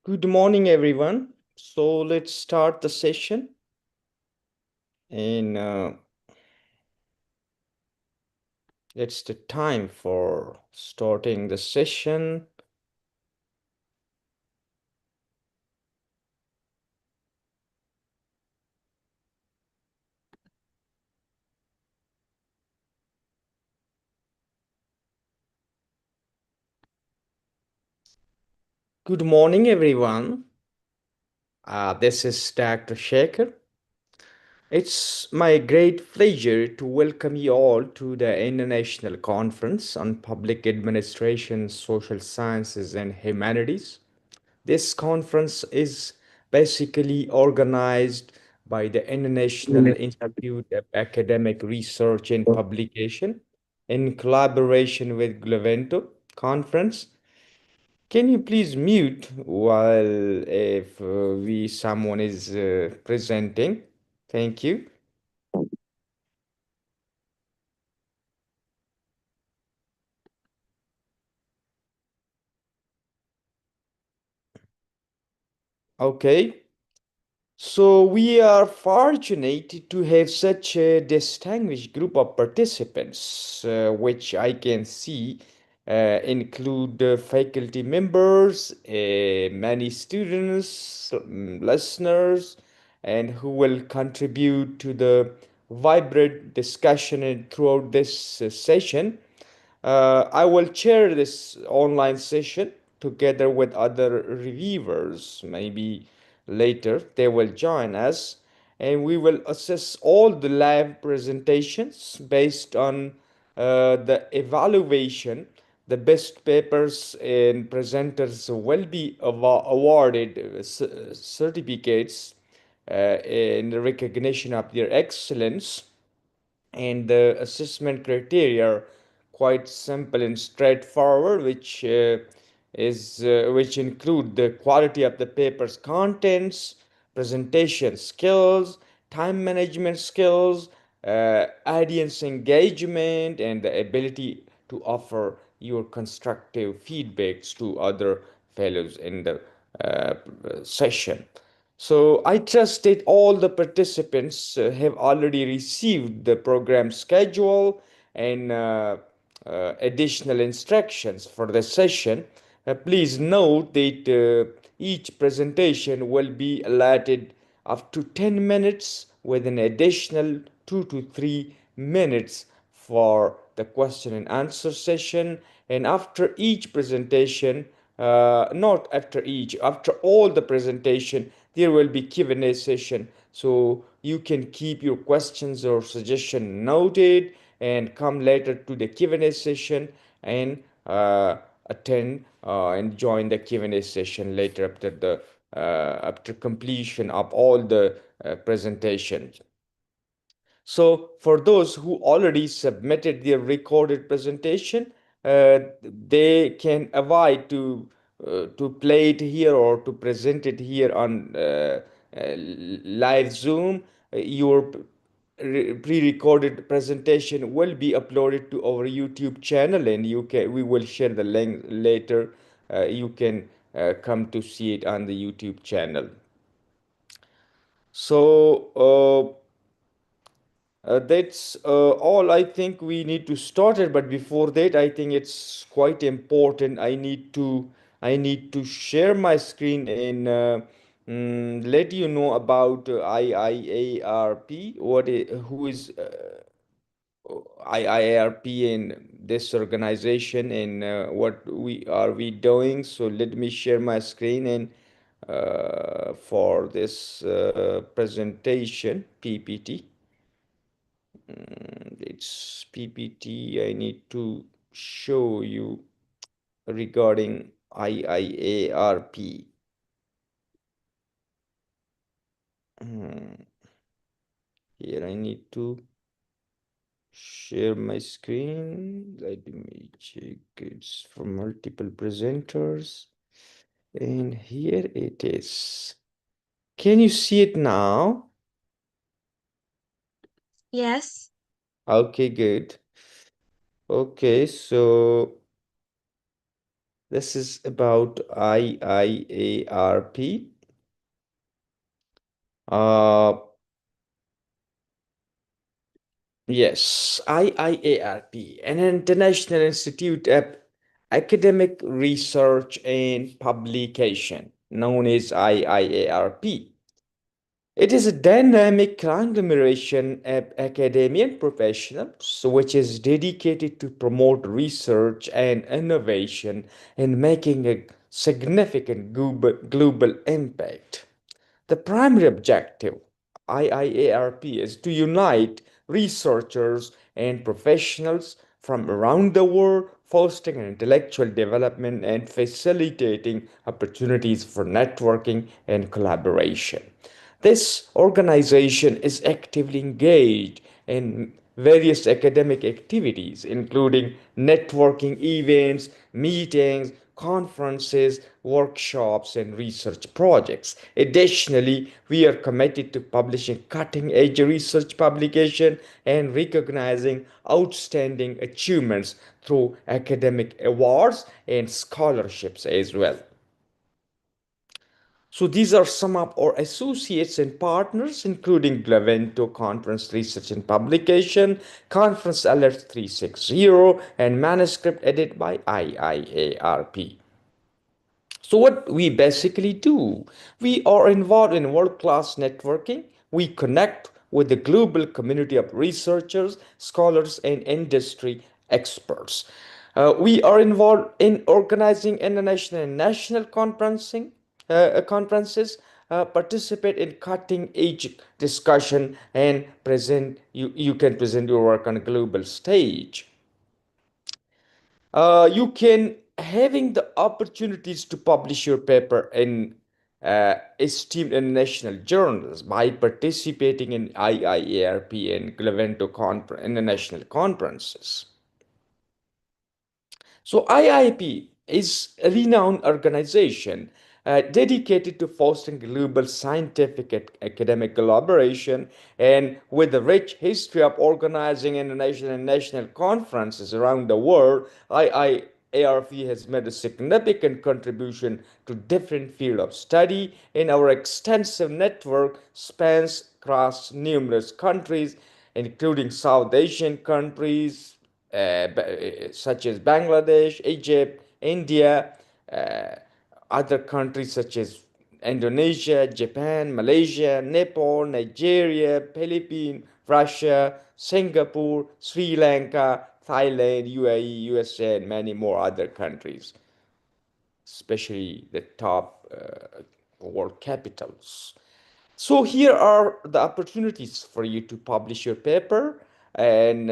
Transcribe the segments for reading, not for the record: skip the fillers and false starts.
Good morning, everyone. So let's start the session. And it's the time for starting the session. Good morning, everyone. This is Dr. Shekhar. It's my great pleasure to welcome you all to the International Conference on Public Administration, Social Sciences, and Humanities. This conference is basically organized by the International Institute of Academic Research and Publication in collaboration with Glevento Conference. Can you please mute while if we someone is presenting? Thank you. Okay. So we are fortunate to have such a distinguished group of participants, which I can see include faculty members, many students, listeners, and who will contribute to the vibrant discussion throughout this session. I will chair this online session together with other reviewers. Maybe later they will join us and we will assess all the live presentations based on the evaluation. The best papers and presenters will be awarded certificates in recognition of their excellence, and the assessment criteria are quite simple and straightforward, which include the quality of the paper's contents, presentation skills, time management skills, audience engagement, and the ability to offer your constructive feedbacks to other fellows in the uh, session. So I trust that all the participants have already received the program schedule and additional instructions for the session. Please note that each presentation will be allotted up to 10 minutes with an additional 2 to 3 minutes for the question and answer session. And after each presentation, not after each, after all the presentation, there will be Q&A session. So you can keep your questions or suggestion noted and come later to the Q&A session and attend and join the Q&A session later after completion of all the presentations. So for those who already submitted their recorded presentation, they can avoid to play it here or to present it here on live Zoom. Your pre-recorded presentation will be uploaded to our YouTube channel, and we will share the link later. You can come to see it on the YouTube channel. So that's all I think we need to start it. But before that, I think it's quite important. I need to share my screen and let you know about IIARP. Who is IIARP in this organization, and what we doing? So let me share my screen and for this presentation PPT. It's PPT. I need to show you regarding IIARP. Hmm, Here I need to share my screen. Let me check. It's from multiple presenters. And here it is. Can you see it now? Yes. Okay, good. Okay, so This is about IIARP. Uh, yes, IIARP, an International Institute of Academic Research and Publication, known as IIARP. It is a dynamic conglomeration of academic professionals which is dedicated to promote research and innovation and making a significant global impact. The primary objective, IIARP, is to unite researchers and professionals from around the world, fostering intellectual development and facilitating opportunities for networking and collaboration. This organization is actively engaged in various academic activities, including networking events, meetings, conferences, workshops, and research projects. Additionally, we are committed to publishing cutting edge research publication and recognizing outstanding achievements through academic awards and scholarships as well. So these are some of our associates and partners, including Glavento Conference Research and Publication, Conference Alert 360, and Manuscript Edit by IIARP. So, what we basically do, we are involved in world class networking. We connect with the global community of researchers, scholars, and industry experts. We are involved in organizing international and national conferences, participate in cutting edge discussion, and you can present your work on a global stage. You can having the opportunities to publish your paper in esteemed international journals by participating in IIARP and international conferences. So IIP is a renowned organization dedicated to fostering global scientific academic collaboration, and with a rich history of organizing international and national conferences around the world, IIARP has made a significant contribution to different fields of study, and our extensive network spans across numerous countries, including South Asian countries, such as Bangladesh, Egypt, India, uh, other countries such as Indonesia, Japan, Malaysia, Nepal, Nigeria, Philippines, Russia, Singapore, Sri Lanka, Thailand, UAE, USA, and many more other countries, especially the top world capitals. So here are the opportunities for you to publish your paper, and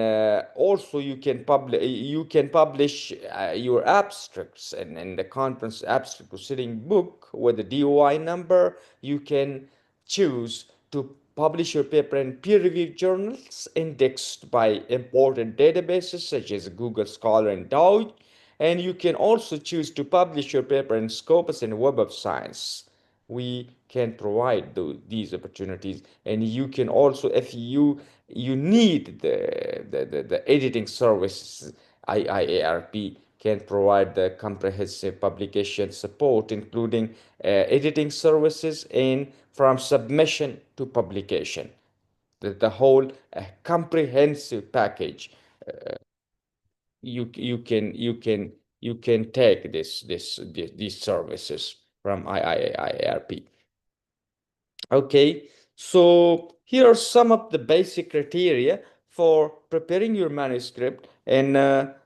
also you can publish your abstracts and the conference abstract proceeding book with the DOI number. You can choose to publish your paper in peer-reviewed journals indexed by important databases such as Google Scholar and Dow, and you can also choose to publish your paper in Scopus and Web of Science. We can provide these opportunities, and you can also, if you need the editing services, IIARP can provide the comprehensive publication support, including editing services and from submission to publication, the whole comprehensive package. You can take these services from IIARP. Okay, so here are some of the basic criteria for preparing your manuscript, and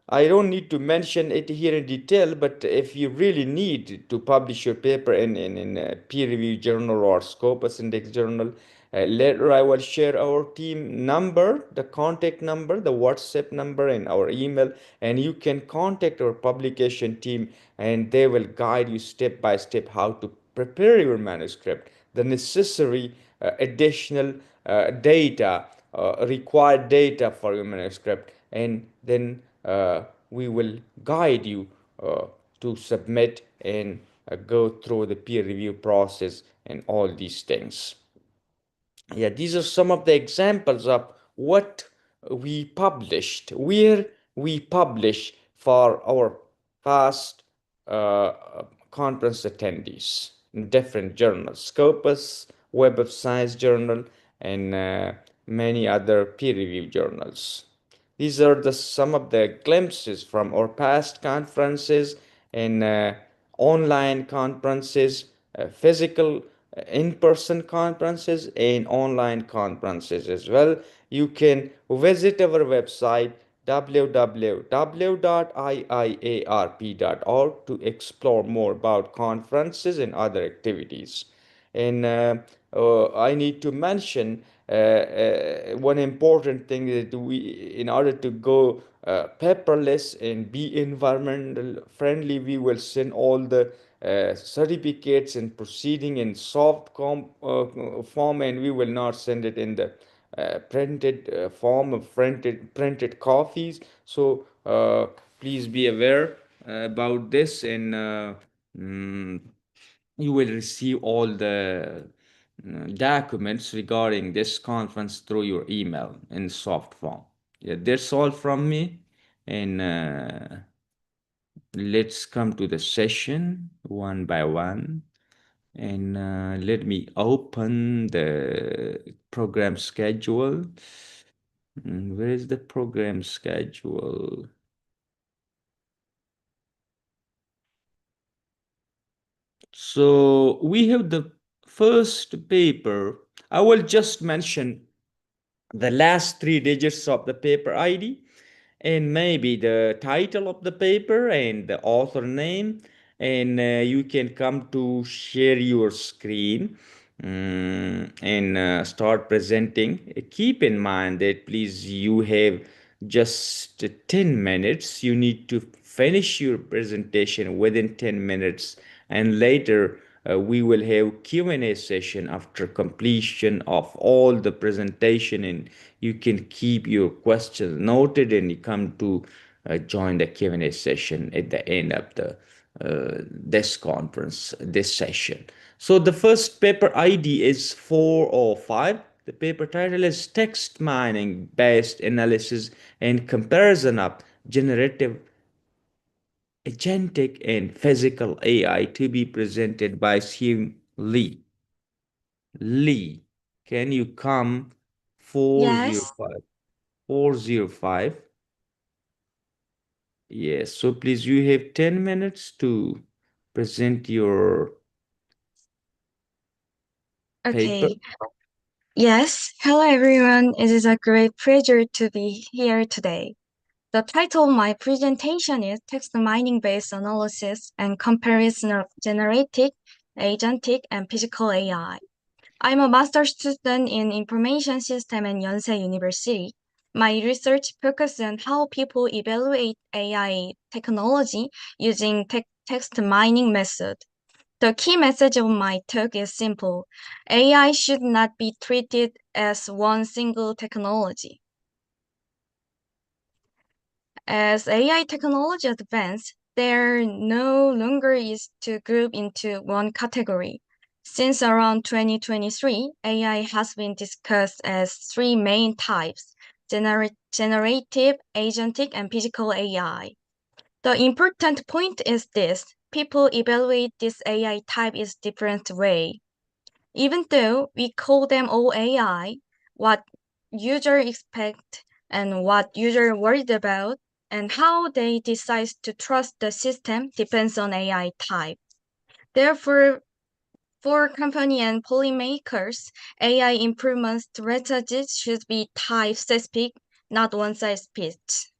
I don't need to mention it here in detail, but if you really need to publish your paper in a peer-reviewed journal or Scopus Index journal, later I will share our team number, the contact number, the WhatsApp number, and our email, and you can contact our publication team, and they will guide you step by step how to prepare your manuscript, the necessary additional required data for your manuscript, and then we will guide you to submit and go through the peer review process and all these things. Yeah, these are some of the examples of what where we publish for our past conference attendees in different journals, Scopus, Web of Science Journal, and many other peer-reviewed journals. These are some of the glimpses from our past conferences and online conferences, physical in-person conferences, and online conferences as well. You can visit our website www.iiarp.org to explore more about conferences and other activities. And I need to mention one important thing that in order to go paperless and be environmental friendly, we will send all the certificates and proceeding in form, and we will not send it in the printed form of printed copies. So please be aware about this, and mm, you will receive all the documents regarding this conference through your email in soft form. Yeah, that's all from me, and let's come to the session one by one. And let me open the program schedule. Where is the program schedule? So we have the first paper. I will just mention the last three digits of the paper ID and maybe the title of the paper and the author name, and you can come to share your screen and start presenting. Keep in mind that please you have just 10 minutes. You need to finish your presentation within 10 minutes, and later we will have Q&A session after completion of all the presentation, and you can keep your questions noted and you come to join the Q&A session at the end of the this conference, this session. So the first paper ID is 405. The paper title is Text Mining Based Analysis and Comparison of Generative Agentic and Physical AI, to be presented by Sim Lee. Lee, can you come Yes. 405? 405. Yes, so please, you have 10 minutes to present your paper. Okay. Yes. Hello, everyone. It is a great pleasure to be here today. The title of my presentation is Text Mining Based Analysis and Comparison of Generative, Agentic, and Physical AI. I'm a master's student in Information System at Yonsei University. My research focuses on how people evaluate AI technology using text mining method. The key message of my talk is simple. AI should not be treated as one single technology. As AI technology advances, there no longer is to group into one category. Since around 2023, AI has been discussed as three main types: generative, agentic, and physical AI. The important point is this: people evaluate this AI type in different way. Even though we call them all AI, what user expect and what user worried about and how they decide to trust the system depends on AI type. Therefore, for company and policymakers, AI improvement strategies should be type specific, not one size fits.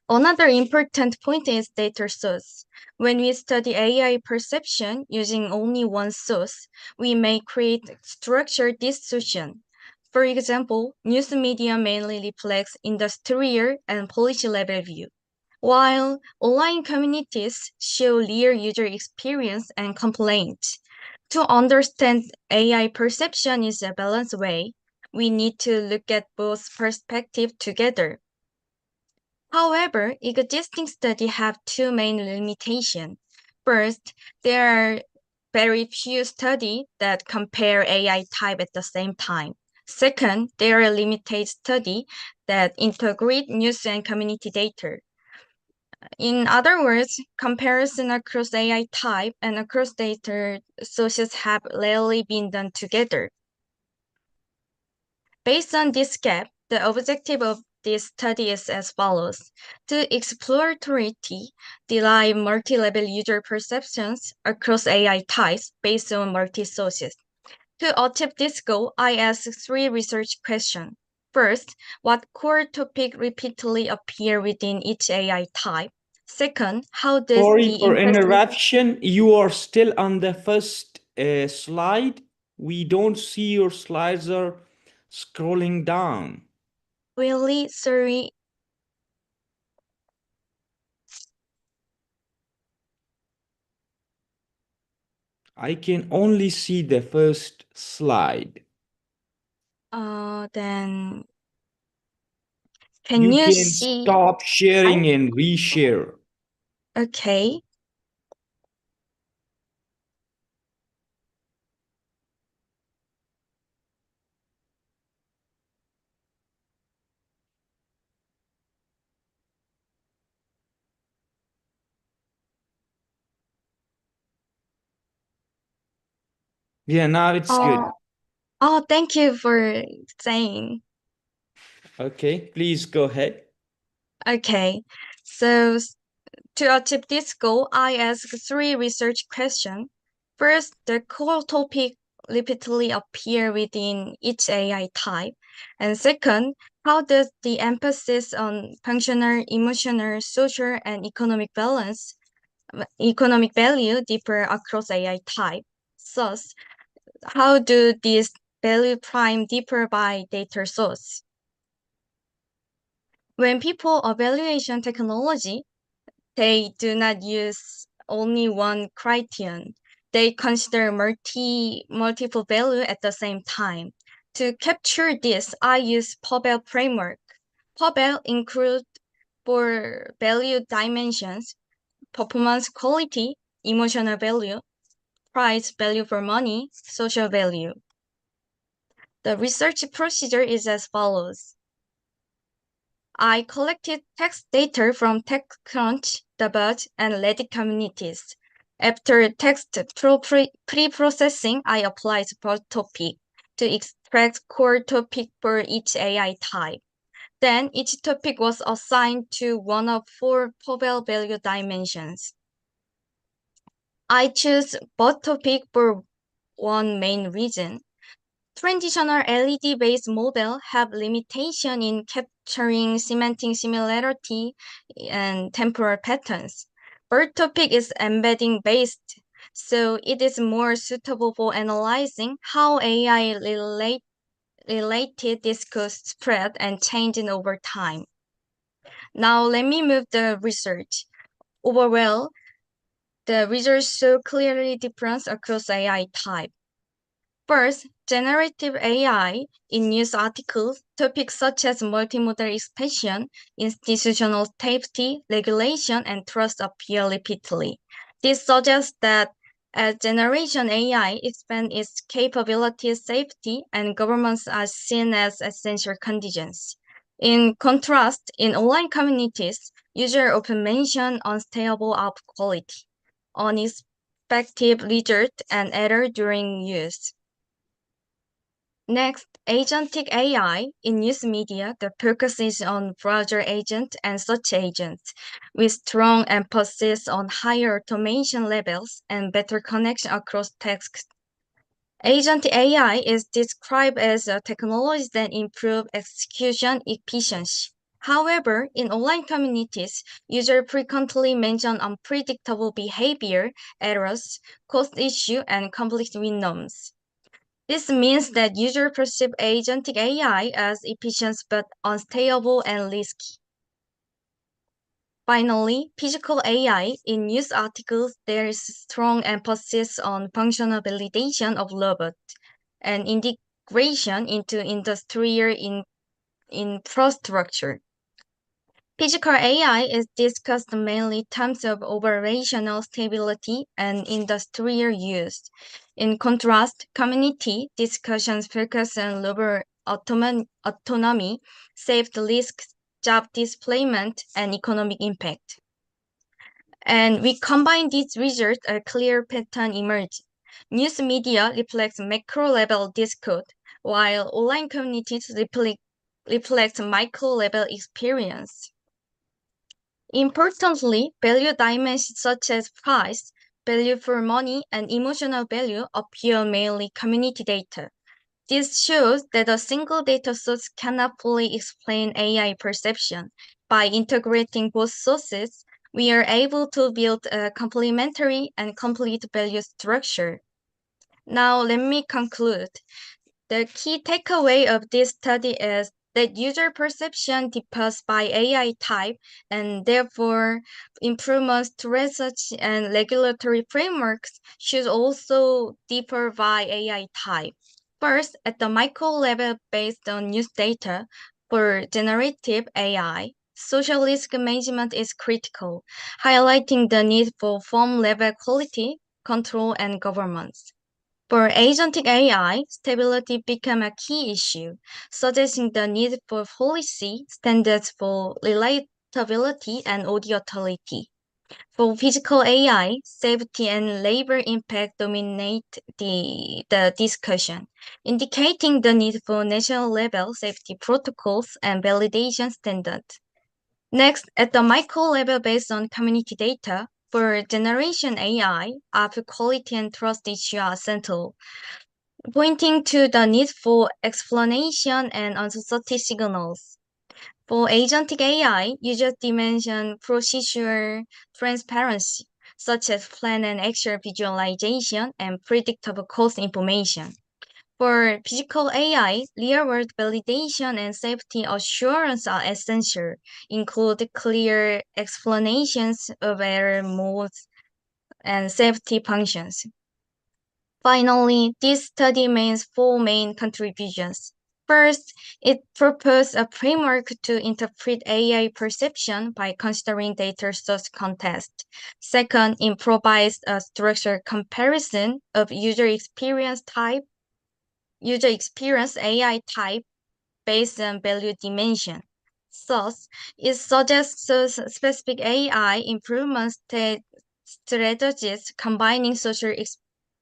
Another important point is data source. When we study AI perception using only one source, we may create structured distortion. For example, news media mainly reflects industrial and policy level view, while online communities show real user experience and complaints. To understand AI perception in a balanced way, we need to look at both perspectives together. However, existing studies have two main limitations. First, there are very few studies that compare AI type at the same time. Second, there are limited studies that integrate news and community data. In other words, comparison across AI type and across data sources have rarely been done together. Based on this gap, the objective of this study is as follows: to exploratory derive multi-level user perceptions across AI types based on multi-sources. To achieve this goal, I asked three research questions. First, what core topic repeatedly appear within each AI type? Second, how does Sorry the for emphasis interruption. You are still on the first slide. We don't see your slides are scrolling down. really, sorry, I can only see the first slide. then can You you can see? stop I sharing and reshare. okay. Yeah, now it's good. Thank you for saying. Okay, please go ahead. Okay, so to achieve this goal, I asked three research questions. First, the core topic repeatedly appear within each AI type. And second, how does the emphasis on functional, emotional, social, and economic value differ across AI type? Thus, how do these value prime differ by data source? When people evaluation technology, they do not use only one criterion. They consider multiple value at the same time. To capture this, I use Pobel framework. Pobel includes four value dimensions: performance quality, emotional value, price value for money, social value. The research procedure is as follows. I collected text data from TechCrunch, the Buzz, and Reddit communities. After text pre-processing, I applied per topic to extract core topic for each AI type. Then each topic was assigned to one of four Pobel value dimensions. I choose both topic for one main reason. Traditional LED-based models have limitation in capturing semantic similarity and temporal patterns. Bird topic is embedding based, so it is more suitable for analyzing how related discourse spread and changing over time. Now let me move the research. Overall, the results show clearly difference across AI type. First, generative AI in news articles, topics such as multimodal expansion, institutional safety, regulation, and trust appear repeatedly. This suggests that as generation AI expands its capabilities, safety and governance are seen as essential conditions. In contrast, in online communities, users often mention unstable app quality, unexpected result, and error during use. Next, agentic AI in news media, the focus is on browser agents and search agents, with strong emphasis on higher automation levels and better connection across tasks. Agent AI is described as a technology that improves execution efficiency. However, in online communities, users frequently mention unpredictable behavior, errors, cost issue, and conflict with norms. This means that users perceive agentic AI as efficient but unstable and risky. Finally, physical AI in news articles, there is strong emphasis on functional validation of robots and integration into industrial infrastructure. Physical AI is discussed mainly in terms of operational stability and industrial use. In contrast, community discussions focus on robot autonomy, safety risks, job displacement, and economic impact. And we combine these results, a clear pattern emerges. News media reflects macro-level discourse, while online communities reflect micro-level experience. Importantly, value dimensions such as price, value for money, and emotional value appear mainly community data. This shows that a single data source cannot fully explain AI perception. By integrating both sources, we are able to build a complementary and complete value structure. Now, let me conclude. The key takeaway of this study is that user perception differs by AI type, and therefore improvements to research and regulatory frameworks should also differ by AI type. First, at the micro level based on news data, for generative AI, social risk management is critical, highlighting the need for firm level quality, control, and governance. For agentic AI, stability became a key issue, suggesting the need for policy standards for relatability and auditability. For physical AI, safety and labor impact dominate the discussion, indicating the need for national level safety protocols and validation standards. Next, at the micro level based on community data, for generation AI, app quality and trust issues are central, pointing to the need for explanation and uncertainty signals. For agentic AI, users dimension procedural transparency, such as plan and action visualization and predictable cost information. For physical AI, real-world validation and safety assurance are essential, include clear explanations of error modes and safety functions. Finally, this study makes four main contributions. First, it proposed a framework to interpret AI perception by considering data source context. Second, it provides a structured comparison of user experience AI type based on value dimension. Thus, it suggests specific AI improvement strategies combining social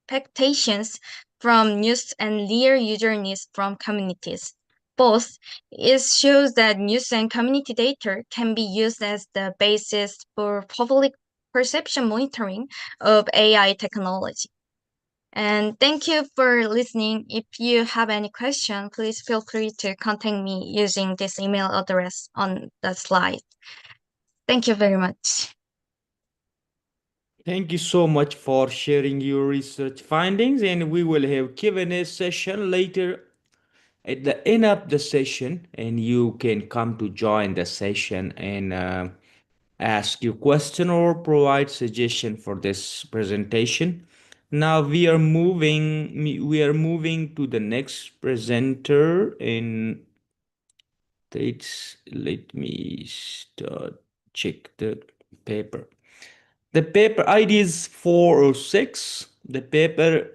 expectations from news and real user needs from communities. Both, it shows that news and community data can be used as the basis for public perception monitoring of AI technology. And thank you for listening. If you have any question, please feel free to contact me using this email address on the slide. Thank you very much. Thank you so much for sharing your research findings, and we will have Q&A session later at the end of the session, and you can come to join the session and ask your question or provide suggestion for this presentation. Now we are moving to the next presenter, and let me start check the paper. The paper ID is 406. The paper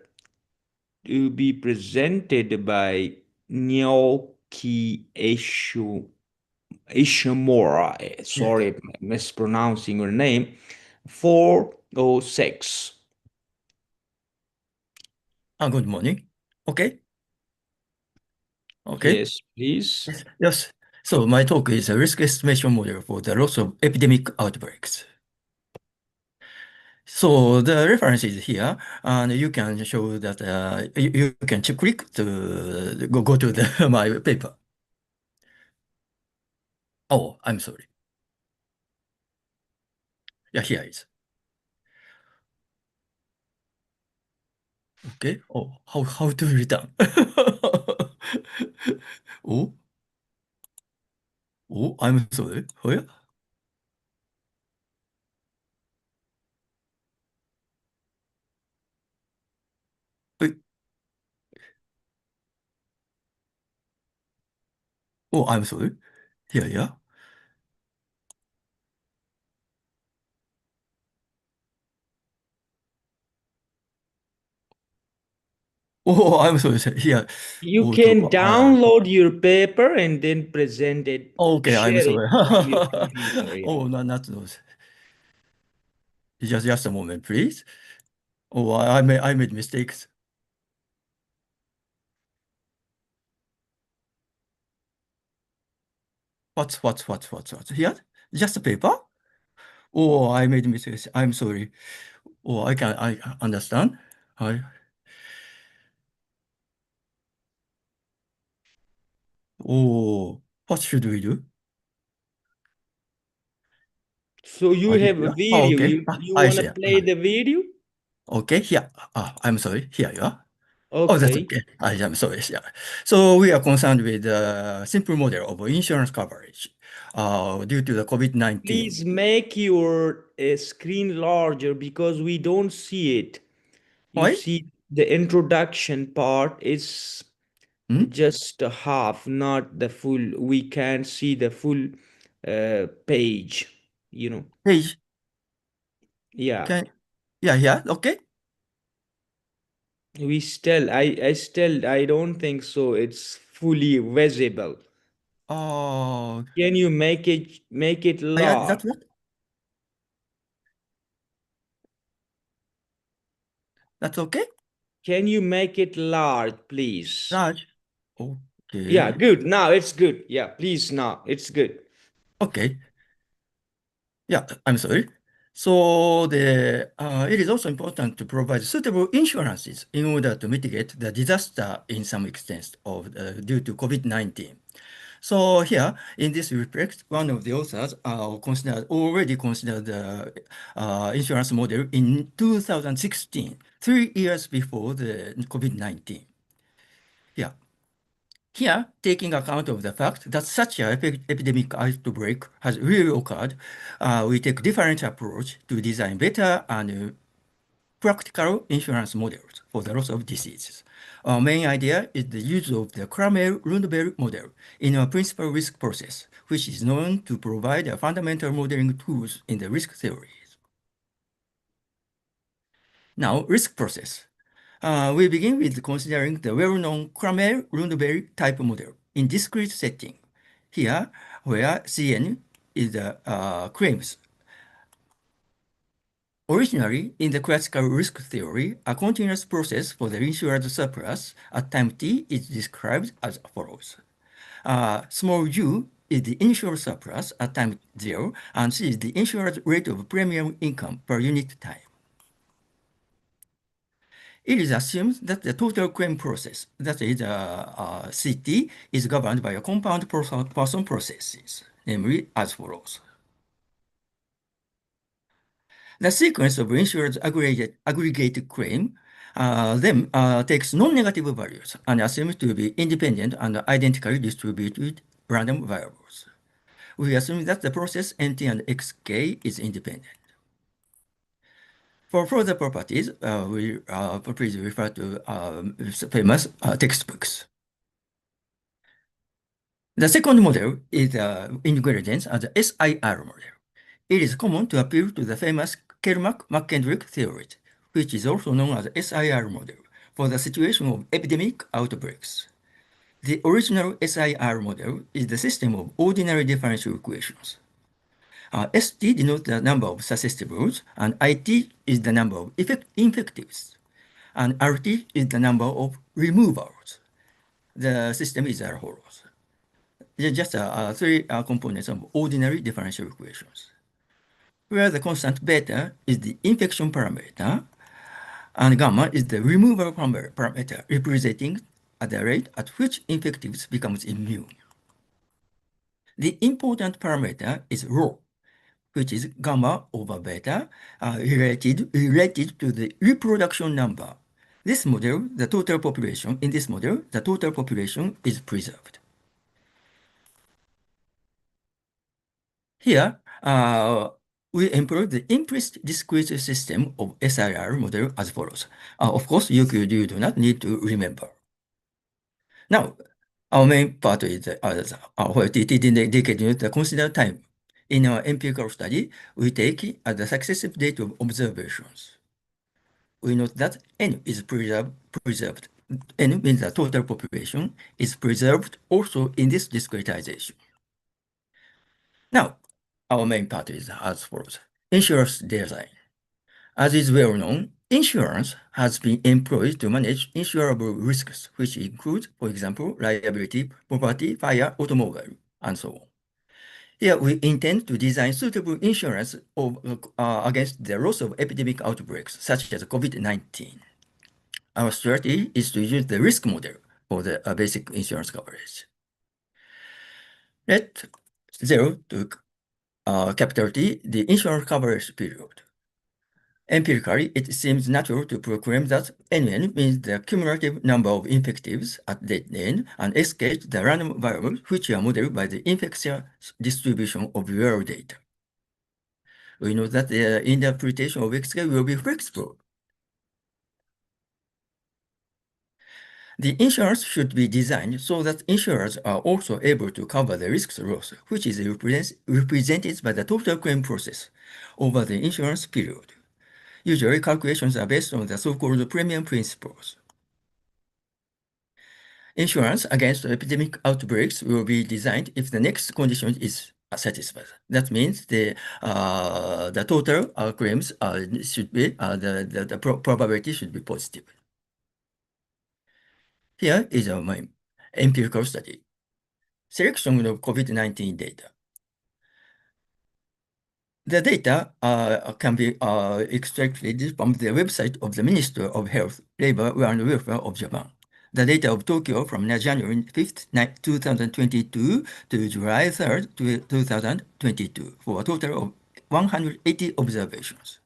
to be presented by Nyoki Ishimura. Yes. Sorry, mispronouncing your name. 406. Good morning. Okay. Okay. Yes, please. Yes. So my talk is a risk estimation model for the loss of epidemic outbreaks. So the reference is here, and you can show that you can click to go to the my paper. Oh, I'm sorry. Yeah, here it is. Okay. Oh, how to return? Oh, I'm sorry. Where? Wait. Oh, I'm sorry. Here, yeah. Oh, I'm sorry. Here. You Oh, can download your paper and then present it, okay, I'm share it sorry. from your computer. Yeah. Oh, not those. Just a moment, please. Oh, I made mistakes. What's here? Just a paper? Oh, I made mistakes. I'm sorry. Oh, I understand. I, oh, what should we do? So you Here, have a yeah. Oh, video. okay. You I wanna see. play the video? Okay, here. I'm sorry. Here you are. Oh, that's Okay. okay. I am sorry. Yeah. So we are concerned with the simple model of insurance coverage due to the COVID-19. Please make your screen larger because we don't see it. You Why? see, the introduction part is Hmm? just a half, not the full. We can't see the full page, you know. Page. Yeah. Can, yeah, yeah. Okay. I don't think so. It's fully visible. Oh, Can you make it yeah, large? that's what? That's okay? Can you make it large, please? Large. Yeah, Okay. good. Now it's good. Yeah, please now. It's good. Okay. Yeah, I'm sorry. So it is also important to provide suitable insurances in order to mitigate the disaster in some extent due to COVID-19. So here, in this respect, one of the authors already considered the insurance model in 2016, 3 years before the COVID-19. Yeah. Here, taking account of the fact that such an epidemic outbreak has really occurred, we take different approach to design better and practical insurance models for the loss of diseases. Our main idea is the use of the Kramer-Lundberg model in our principal risk process, which is known to provide a fundamental modeling tools in the risk theories. Now, risk process. We begin with considering the well-known Kramer-Lundberg type model in discrete setting. Here, where Cn is the claims. Originally, in the classical risk theory, a continuous process for the insured surplus at time t is described as follows. Small u is the insured surplus at time 0, and c is the insured rate of premium income per unit time. It is assumed that the total claim process, that is CT, is governed by a compound person processes, namely as follows. The sequence of insured aggregated claim then takes non-negative values and assumes to be independent and identically distributed random variables. We assume that the process NT and XK is independent. For further properties, please refer to famous textbooks. The second model is ingredients as the SIR model. It is common to appeal to the famous Kermack-McKendrick theory, which is also known as SIR model, for the situation of epidemic outbreaks. The original SIR model is the system of ordinary differential equations. ST denotes the number of susceptibles, and IT is the number of infectives, and RT is the number of removals. The system is as follows. Just three components of ordinary differential equations, where the constant beta is the infection parameter, and gamma is the removal parameter, representing the rate at which infectives becomes immune. The important parameter is rho, which is gamma over beta, related to the reproduction number. This model, the total population, in this model, the total population is preserved. Here, we employ the implicit discrete system of SIR model as follows. Of course, you do not need to remember. Now, our main part is where it indicates the considered time. In our empirical study, we take the successive date of observations. We note that N is preserved. N means the total population is preserved also in this discretization. Now, our main part is as follows. Insurance design. As is well known, insurance has been employed to manage insurable risks, which include, for example, liability, property, fire, automobile, and so on. Here, we intend to design suitable insurance against the loss of epidemic outbreaks, such as COVID-19. Our strategy is to use the risk model for the basic insurance coverage. Let 0 to capital T, the insurance coverage period. Empirically, it seems natural to proclaim that NN means the cumulative number of infectives at that end, and SK the random variables which are modeled by the infectious distribution of real data. We know that the interpretation of XK will be flexible. The insurance should be designed so that insurers are also able to cover the risks loss, which is represented by the total claim process over the insurance period. Usually, calculations are based on the so-called premium principles. Insurance against epidemic outbreaks will be designed if the next condition is satisfied. That means the total claims should be the probability should be positive. Here is my empirical study. Selection of COVID-19 data. The data can be extracted from the website of the Ministry of Health, Labor and Welfare of Japan. The data of Tokyo from January 5th, 2022 to July 3rd, 2022 for a total of 180 observations,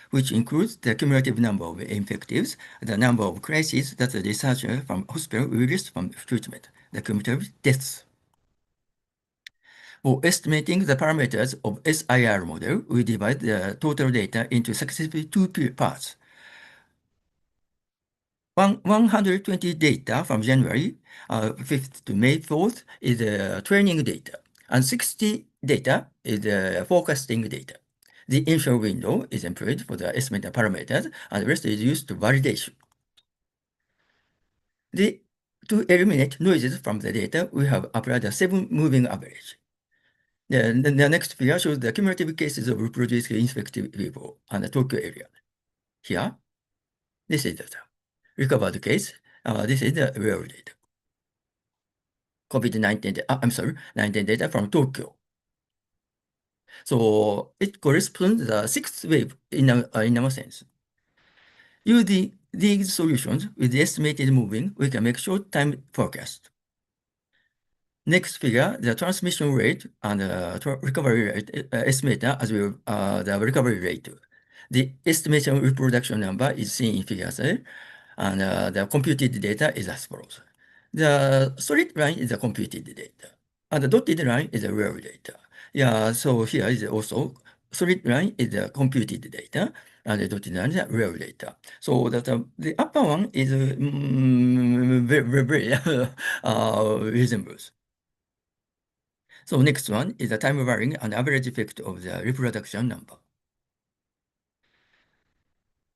which includes the cumulative number of infectives, the number of crises that the researcher from hospital released from treatment, the cumulative deaths. For estimating the parameters of SIR model, we divide the total data into successively two parts. 120 data from January 5th to May 4th is training data, and 60 data is forecasting data. The initial window is employed for the estimated parameters, and the rest is used to validation. To eliminate noises from the data, we have applied a 7 moving average. The next figure shows the cumulative cases of reproduced infected people in the Tokyo area. Here, this is the recovered case. This is the real data. COVID-19, 19 data from Tokyo. So it corresponds to the sixth wave in our sense. Using these solutions with the estimated moving, we can make short time forecast. Next figure, the transmission rate and recovery rate estimator as well the recovery rate. The estimation reproduction number is seen in figure C, and the computed data is as follows. The solid line is the computed data, and the dotted line is the real data. Yeah, so here is also solid line is the computed data, and the dotted line is the real data. So that the upper one is very resembles. So next one is the time varying and average effect of the reproduction number.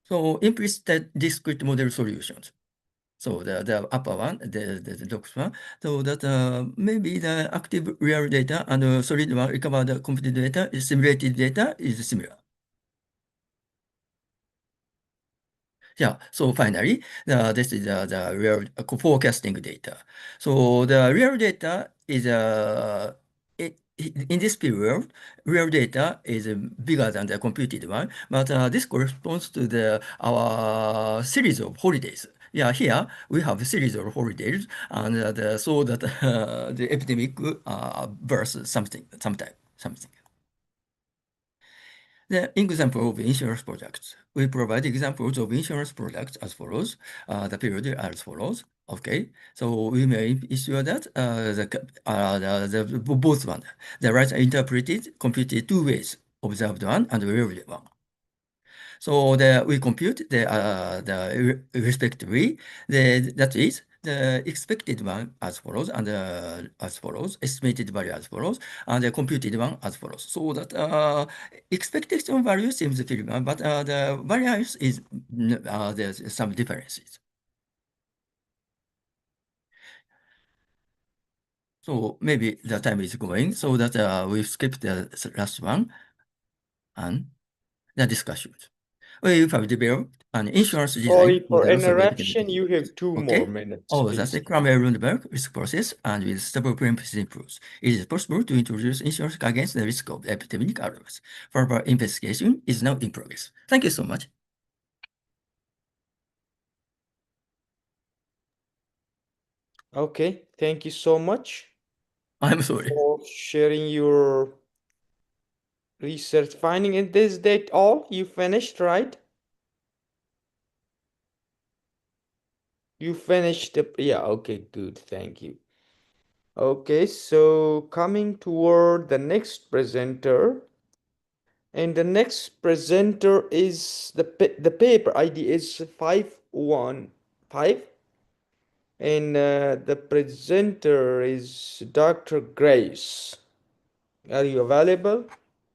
So implicit discrete model solutions. So the upper one, the docs one, so that maybe the active real data and solid one recovered computed data, simulated data is similar. Yeah, so finally, this is the real forecasting data. So the real data is in this period, real data is bigger than the computed one, but this corresponds to our series of holidays. Yeah, here we have a series of holidays, and so that the epidemic bursts something. The example of insurance products. We provide examples of insurance products as follows. The period as follows. Okay, so we may issue that both one. The right interpreted, computed two ways, observed one and real one. So we compute the respectively. That is the expected one as follows, and as follows, estimated value as follows, and the computed one as follows. So that expectation value seems similar, but the variance is there's some differences. So maybe the time is going, so that we skip the last one and the discussions. we have developed an insurance design Sorry for for the loss of interruption. You have 2 more Okay. minutes, Oh, please. that's a Cranberry-Lundberg risk process, and with stable preemptive proofs, it is possible to introduce insurance against the risk of epidemic outbreaks. Further investigation is now in progress. Thank you so much. Okay, thank you so much I'm sorry. for sharing your research finding. And is that all? You finished, right? You finished the, yeah, okay, good, thank you. Okay, so coming toward the next presenter, and the next presenter is the paper ID is 515, and the presenter is Dr. Grace. Are you available?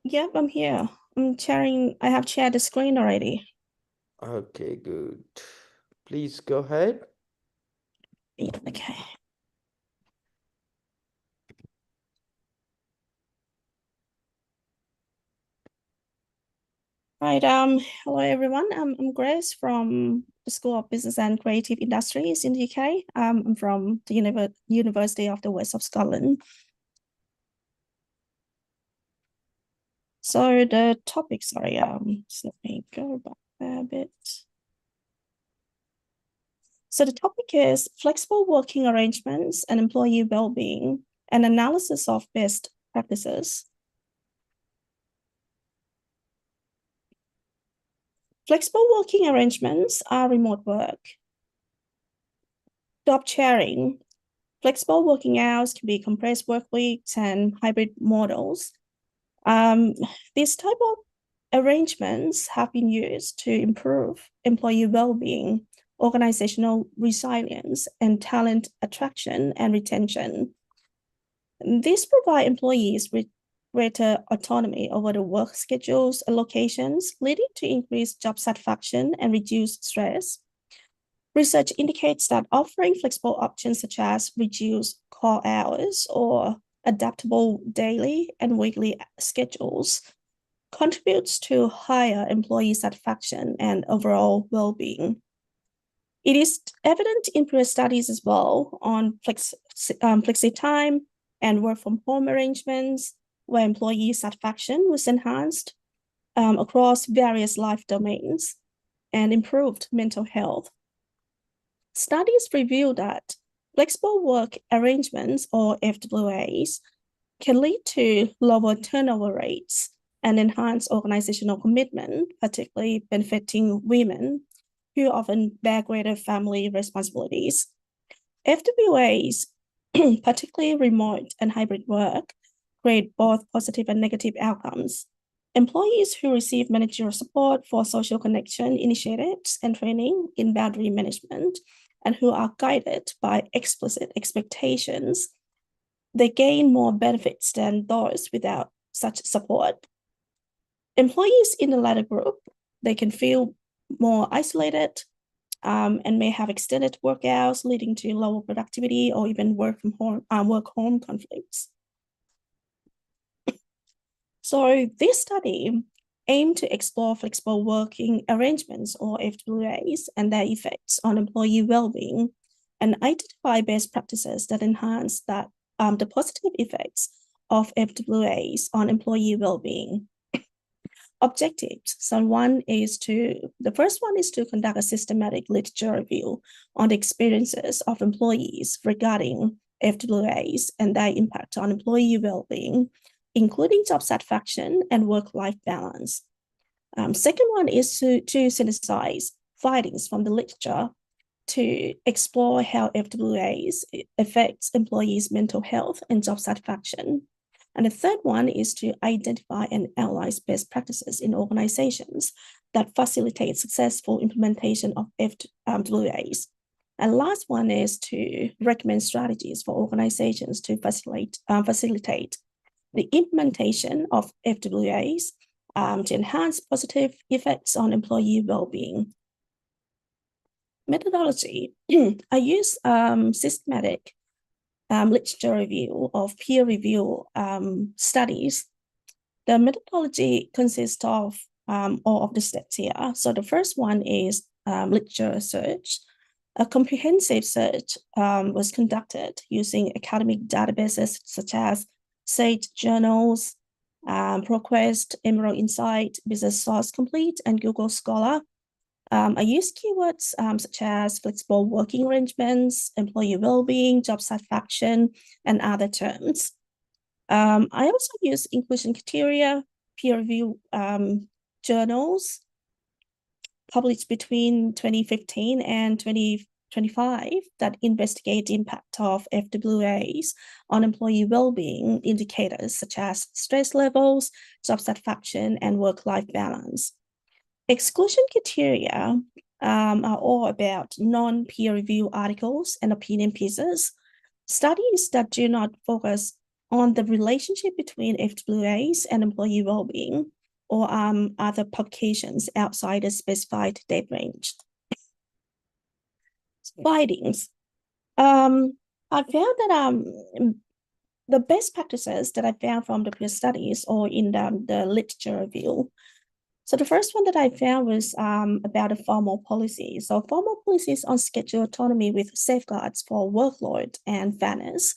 Yep, I'm here. I have shared the screen already. Okay, good. Please go ahead. Yeah, okay. Right, hello everyone. I'm Grace from the School of Business and Creative Industries in the UK. I'm from the University of the West of Scotland. So the topic, sorry, just let me go back there a bit. So the topic is flexible working arrangements and employee well-being, an analysis of best practices. Flexible working arrangements are remote work, job sharing. Flexible working hours can be compressed work weeks and hybrid models. These type of arrangements have been used to improve employee well-being, organizational resilience, and talent attraction and retention. These provide employees with greater autonomy over the work schedules and locations, leading to increased job satisfaction and reduced stress. Research indicates that offering flexible options such as reduced core hours or adaptable daily and weekly schedules contributes to higher employee satisfaction and overall well-being. It is evident in previous studies as well on flexi time and work from home arrangements, where employee satisfaction was enhanced across various life domains and improved mental health. Studies reveal that flexible work arrangements, or FWAs, can lead to lower turnover rates and enhance organizational commitment, particularly benefiting women who often bear greater family responsibilities. FWAs, particularly remote and hybrid work, create both positive and negative outcomes. Employees who receive managerial support for social connection initiatives and training in boundary management, and who are guided by explicit expectations, they gain more benefits than those without such support. Employees in the latter group, they can feel more isolated and may have extended work hours, leading to lower productivity or even work-home conflicts. So this study aimed to explore flexible working arrangements, or FWAs, and their effects on employee well-being, and identify best practices that enhance the positive effects of FWAs on employee well-being. Objectives. So the first one is to conduct a systematic literature review on the experiences of employees regarding FWAs and their impact on employee well-being, including job satisfaction and work-life balance. Second one is to synthesize findings from the literature to explore how FWAs affects employees' mental health and job satisfaction. And the third one is to identify and analyze best practices in organizations that facilitate successful implementation of FWAs. And last one is to recommend strategies for organizations to facilitate the implementation of FWAs to enhance positive effects on employee well-being. Methodology. I use systematic literature review of peer review studies. The methodology consists of all of the steps here. So the first one is literature search. A comprehensive search was conducted using academic databases such as Sage Journals, ProQuest, Emerald Insight, Business Source Complete, and Google Scholar. I use keywords such as flexible working arrangements, employee well-being, job satisfaction, and other terms. I also use inclusion criteria, peer review journals published between 2015 and 2025 that investigate the impact of FWAs on employee well-being indicators such as stress levels, job satisfaction, and work-life balance. Exclusion criteria are all about non-peer review articles and opinion pieces, studies that do not focus on the relationship between FWAs and employee well-being, or other publications outside the specified date range. Findings. I found that the best practices that I found from the peer studies or in the literature review. So the first one that I found was about a formal policy. So formal policies on schedule autonomy with safeguards for workload and fairness.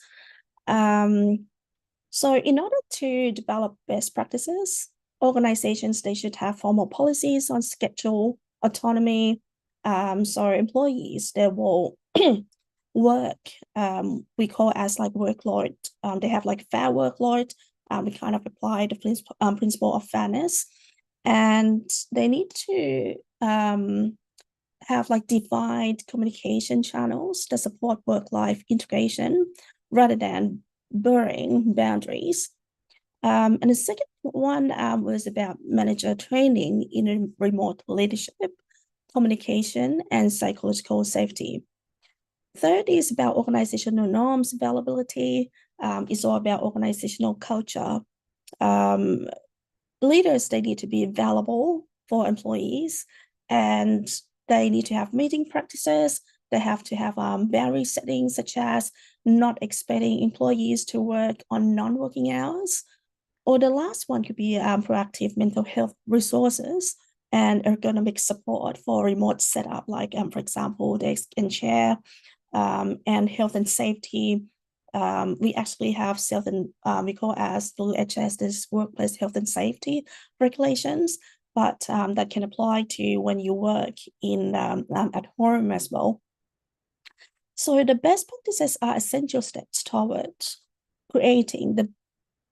So in order to develop best practices, organizations, they should have formal policies on schedule autonomy. So employees, they will work, we call as like workload. They have like fair workload. We kind of apply the principle of fairness. And they need to have like defined communication channels that support work-life integration rather than blurring boundaries. And the second one was about manager training in remote leadership, communication, and psychological safety. Third is about organizational norms availability. It's all about organizational culture. Leaders, they need to be available for employees, and they need to have meeting practices. They have to have boundary settings, such as not expecting employees to work on non-working hours. Or the last one could be proactive mental health resources and ergonomic support for remote setup, like, for example, desk and chair, and health and safety. We actually have we call as WHS, this workplace health and safety regulations, but that can apply to when you work in at home as well. So the best practices are essential steps towards creating the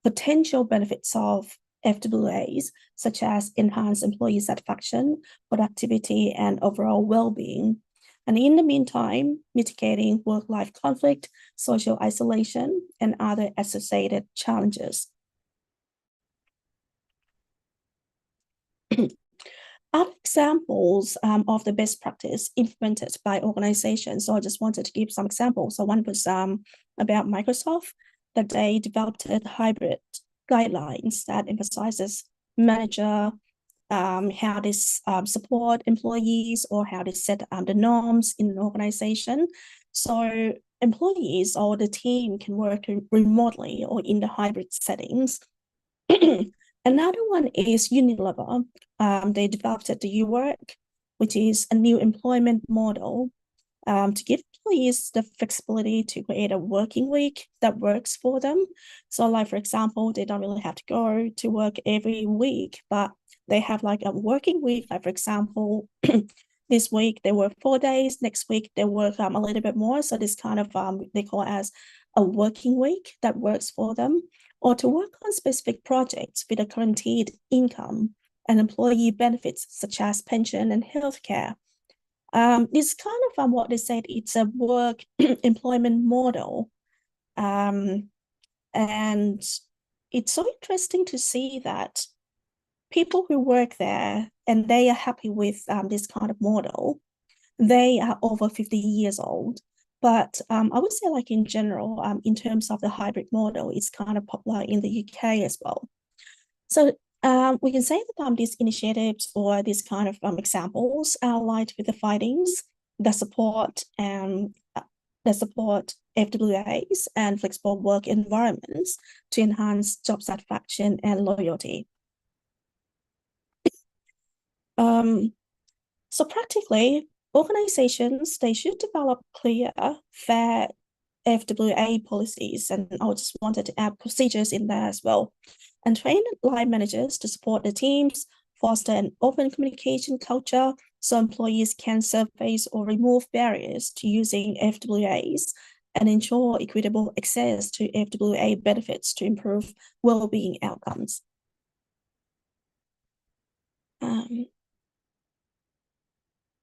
potential benefits of FWAs, such as enhanced employee satisfaction, productivity, and overall well-being. And in the meantime, mitigating work-life conflict, social isolation, and other associated challenges. Other examples of the best practice implemented by organizations. So I just wanted to give some examples. So one was about Microsoft, that they developed a hybrid guidelines that emphasizes manager, how they support employees, or how they set the norms in an organization. So employees or the team can work remotely or in the hybrid settings. Another one is Unilever. They developed the U-Work, which is a new employment model to give employees the flexibility to create a working week that works for them. So like, for example, they don't really have to go to work every week, but they have like a working week. Like, for example, this week they work 4 days, next week they work a little bit more. So this kind of, they call it as a working week that works for them, or to work on specific projects with a guaranteed income and employee benefits such as pension and healthcare. It's kind of what they said, it's a work employment model. And it's so interesting to see that people who work there and they are happy with this kind of model, they are over 50 years old. But I would say, like, in general, in terms of the hybrid model, it's kind of popular in the UK as well. So we can say that these initiatives or these kind of examples are aligned with the findings that support FWAs and flexible work environments to enhance job satisfaction and loyalty. So practically, organizations, they should develop clear, fair FWA policies, and I just wanted to add procedures in there as well, and train line managers to support the teams, foster an open communication culture so employees can surface or remove barriers to using FWAs, and ensure equitable access to FWA benefits to improve well-being outcomes.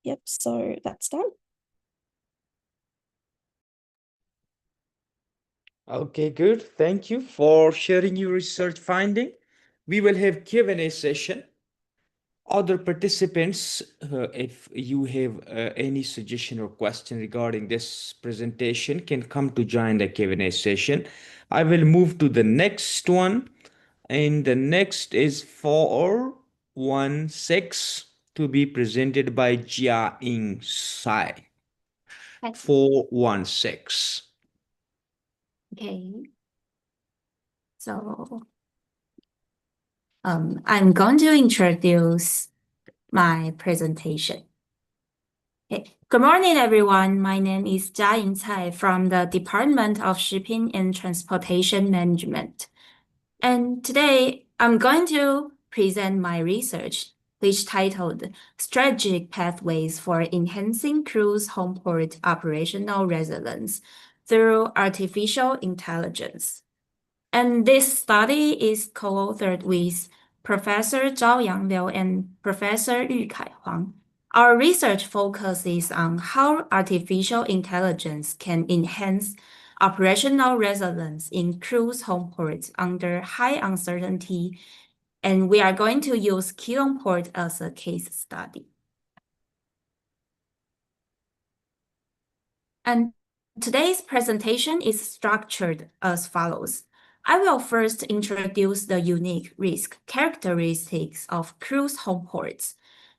Yep, so that's done. Okay, good. Thank you for sharing your research finding. We will have Q&A session. Other participants, if you have any suggestion or question regarding this presentation, can come to join the Q&A session. I will move to the next one, and the next is 416 to be presented by Jia-Ying Tsai. 416. Okay. So I'm going to introduce my presentation. Okay. Good morning, everyone. My name is Jia-Ying Tsai from the Department of Shipping and Transportation Management. And today I'm going to present my research, which titled Strategic Pathways for Enhancing Cruise Homeport Operational Resilience Through Artificial Intelligence. And this study is co-authored with Professor Zhaoyang Liu and Professor Yukai Huang. Our research focuses on how artificial intelligence can enhance operational resilience in cruise homeports under high uncertainty, and we are going to use Keelung Port as a case study. And today's presentation is structured as follows. I will first introduce the unique risk characteristics of cruise homeports,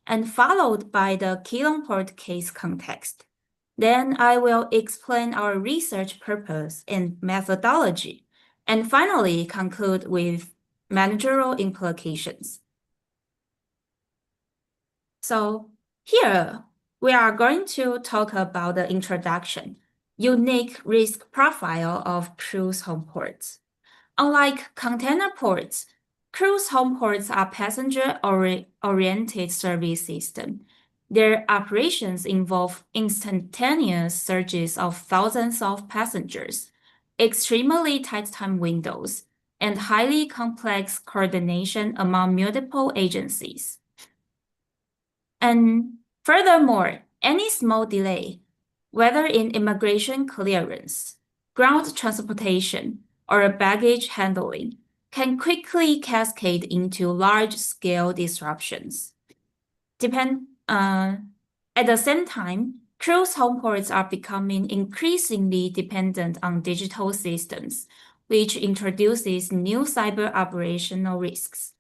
and followed by the Keelung Port case context. Then I will explain our research purpose and methodology, and finally conclude with managerial implications. So here, we are going to talk about the introduction, unique risk profile of cruise homeports. Unlike container ports, cruise homeports are passenger-oriented service systems. Their operations involve instantaneous surges of thousands of passengers, extremely tight time windows, and highly complex coordination among multiple agencies. And furthermore, any small delay, whether in immigration clearance, ground transportation, or baggage handling, can quickly cascade into large-scale disruptions. At the same time, cruise homeports are becoming increasingly dependent on digital systems, which introduces new cyber operational risks.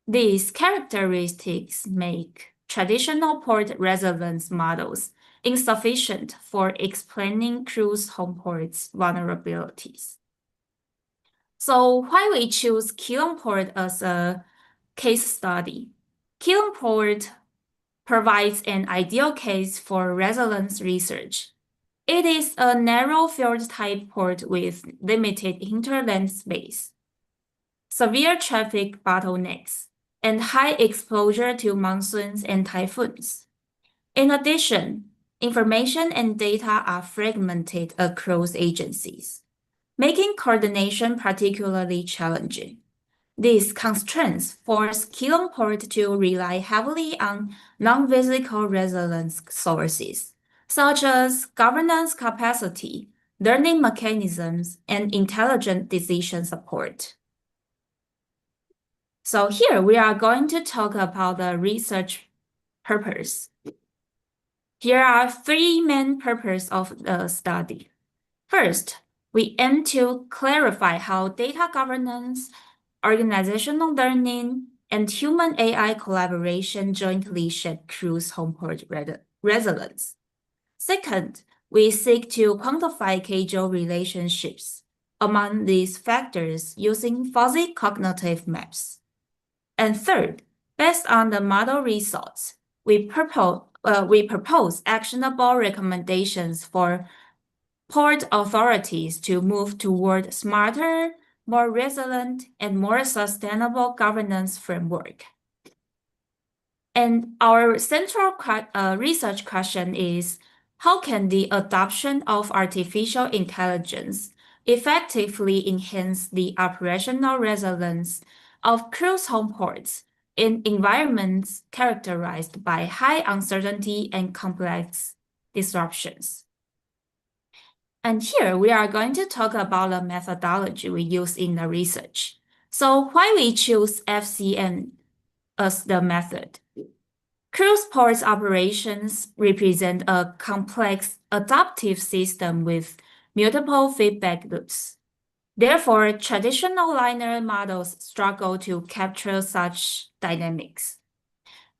These characteristics make traditional port resilience models insufficient for explaining cruise homeports' vulnerabilities. So why we choose Keelung Port as a case study? Keelung Port provides an ideal case for resilience research. It is a narrow field type port with limited hinterland space, severe traffic bottlenecks, and high exposure to monsoons and typhoons. In addition, information and data are fragmented across agencies, making coordination particularly challenging. These constraints force Keelung Port to rely heavily on non-physical resilience sources, such as governance capacity, learning mechanisms, and intelligent decision support. So here we are going to talk about the research purpose. Here are three main purposes of the study. First, we aim to clarify how data governance, organizational learning, and human AI collaboration jointly shape cruise homeport resilience. Second, we seek to quantify causal relationships among these factors using fuzzy cognitive maps. And third, Based on the model results, we propose actionable recommendations for port authorities to move toward smarter, more resilient, and more sustainable governance framework. And our central research question is, how can the adoption of artificial intelligence effectively enhance the operational resilience of cruise home ports in environments characterized by high uncertainty and complex disruptions? And here we are going to talk about the methodology we use in the research. So why we choose FCM as the method? Cruise ports operations represent a complex adaptive system with multiple feedback loops. Therefore, traditional linear models struggle to capture such dynamics.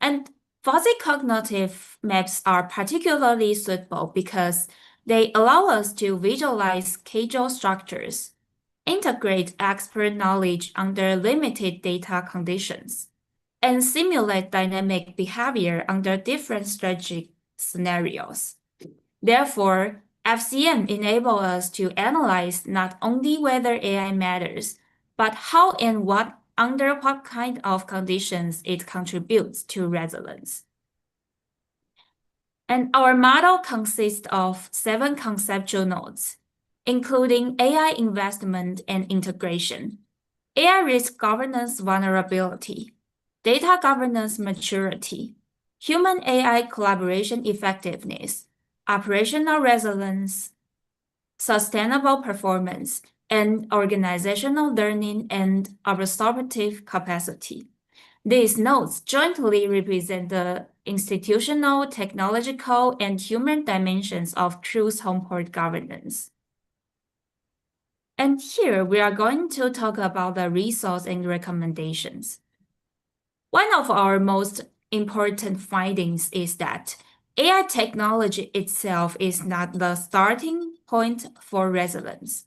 And fuzzy cognitive maps are particularly suitable because they allow us to visualize causal structures, integrate expert knowledge under limited data conditions, and simulate dynamic behavior under different strategic scenarios. Therefore, FCM enables us to analyze not only whether AI matters, but how and under what kind of conditions it contributes to resilience. And our model consists of 7 conceptual nodes, including AI investment and integration, AI risk governance vulnerability, data governance maturity, human AI collaboration effectiveness, operational resilience, sustainable performance, and organizational learning and absorptive capacity. These nodes jointly represent the institutional, technological, and human dimensions of cruise home port governance. And here we are going to talk about the results and recommendations. One of our most important findings is that AI technology itself is not the starting point for resilience.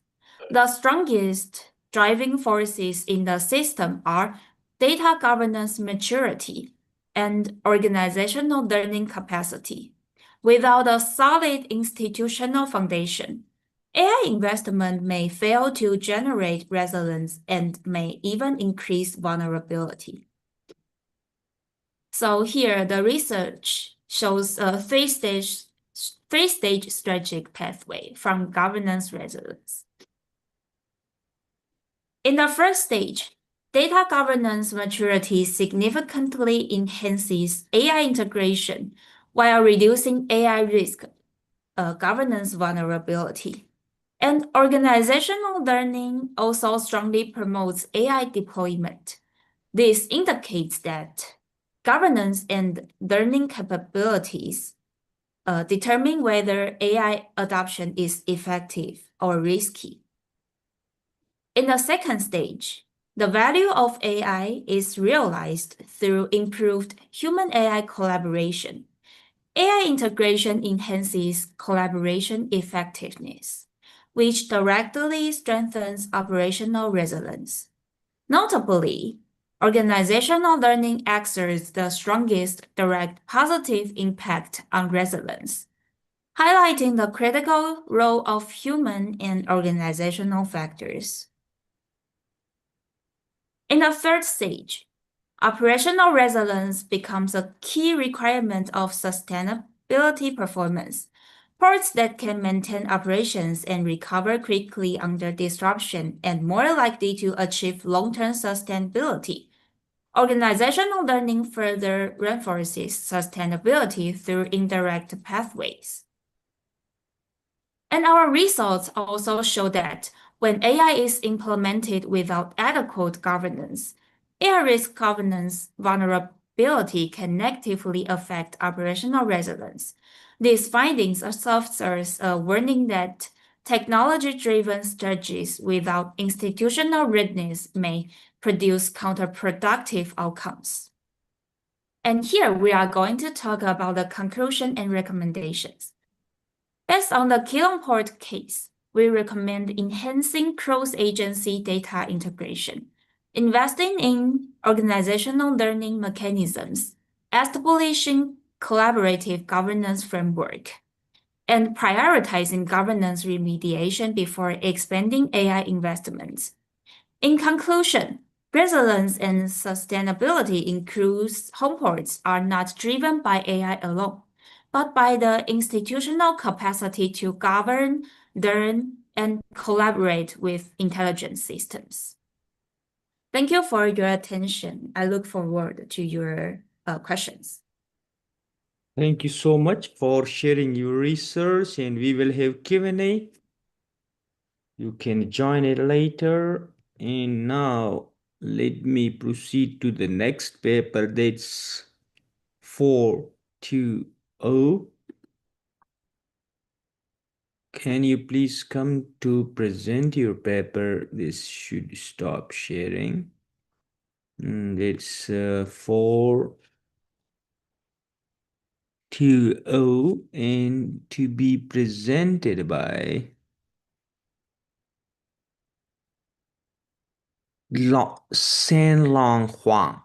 The strongest driving forces in the system are data governance maturity and organizational learning capacity. Without a solid institutional foundation, AI investment may fail to generate resilience and may even increase vulnerability. So here, the research shows a three-stage strategic pathway from governance resilience. In the first stage, data governance maturity significantly enhances AI integration while reducing AI risk governance vulnerability. And organizational learning also strongly promotes AI deployment. This indicates that governance and learning capabilities determine whether AI adoption is effective or risky. In the second stage, the value of AI is realized through improved human-AI collaboration. AI integration enhances collaboration effectiveness, which directly strengthens operational resilience. Notably, organizational learning exerts the strongest direct positive impact on resilience, highlighting the critical role of human and organizational factors. In the third stage, operational resilience becomes a key requirement of sustainability performance. Ports that can maintain operations and recover quickly under disruption and more likely to achieve long-term sustainability. Organizational learning further reinforces sustainability through indirect pathways. And our results also show that when AI is implemented without adequate governance, AI risk governance vulnerability can negatively affect operational resilience. These findings serve as a warning that technology-driven strategies without institutional readiness may produce counterproductive outcomes. And here we are going to talk about the conclusion and recommendations. Based on the Keelung Port case, we recommend enhancing cross-agency data integration, investing in organizational learning mechanisms, establishing collaborative governance framework, and prioritizing governance remediation before expanding AI investments. In conclusion, resilience and sustainability in cruise homeports are not driven by AI alone, but by the institutional capacity to govern, learn, and collaborate with intelligent systems. Thank you for your attention. I look forward to your questions. Thank you so much for sharing your research, and we will have Q&A. You can join it later. And now let me proceed to the next paper. That's 420. Can you please come to present your paper? This should stop sharing. It's 420 and to be presented by San-Long Huang.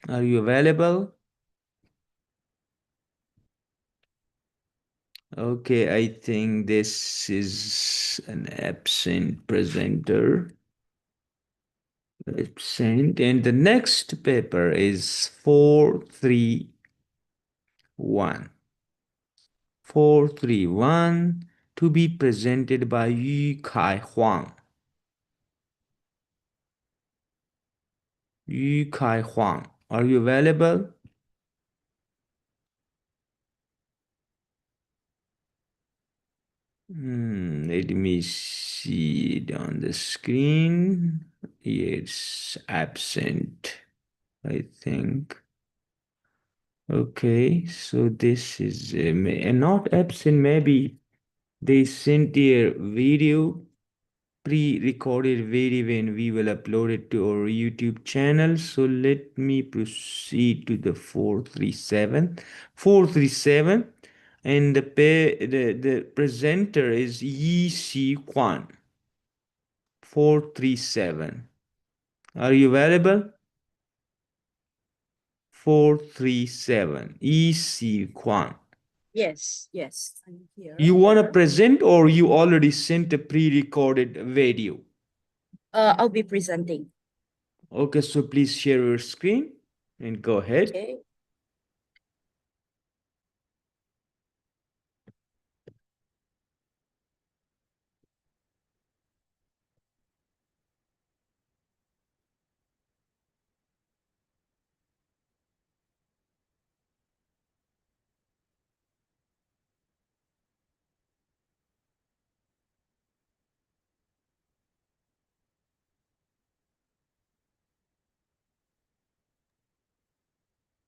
Are you available? Okay, I think this is an absent presenter. Absent. And the next paper is 431. 431 to be presented by Yu Kai Huang. Yu Kai Huang, are you available? Let me see it on the screen. It's absent, I think. Okay, so this is not absent. Maybe they sent their video, pre-recorded video, and we will upload it to our YouTube channel. So let me proceed to the 437. 437. And the presenter is Yi Si Kwan. 437. Are you available? 437. Yi Si Kwan. Yes, I'm here. You want to present, or you already sent a pre-recorded video? I'll be presenting. Okay, so please share your screen and go ahead. Okay.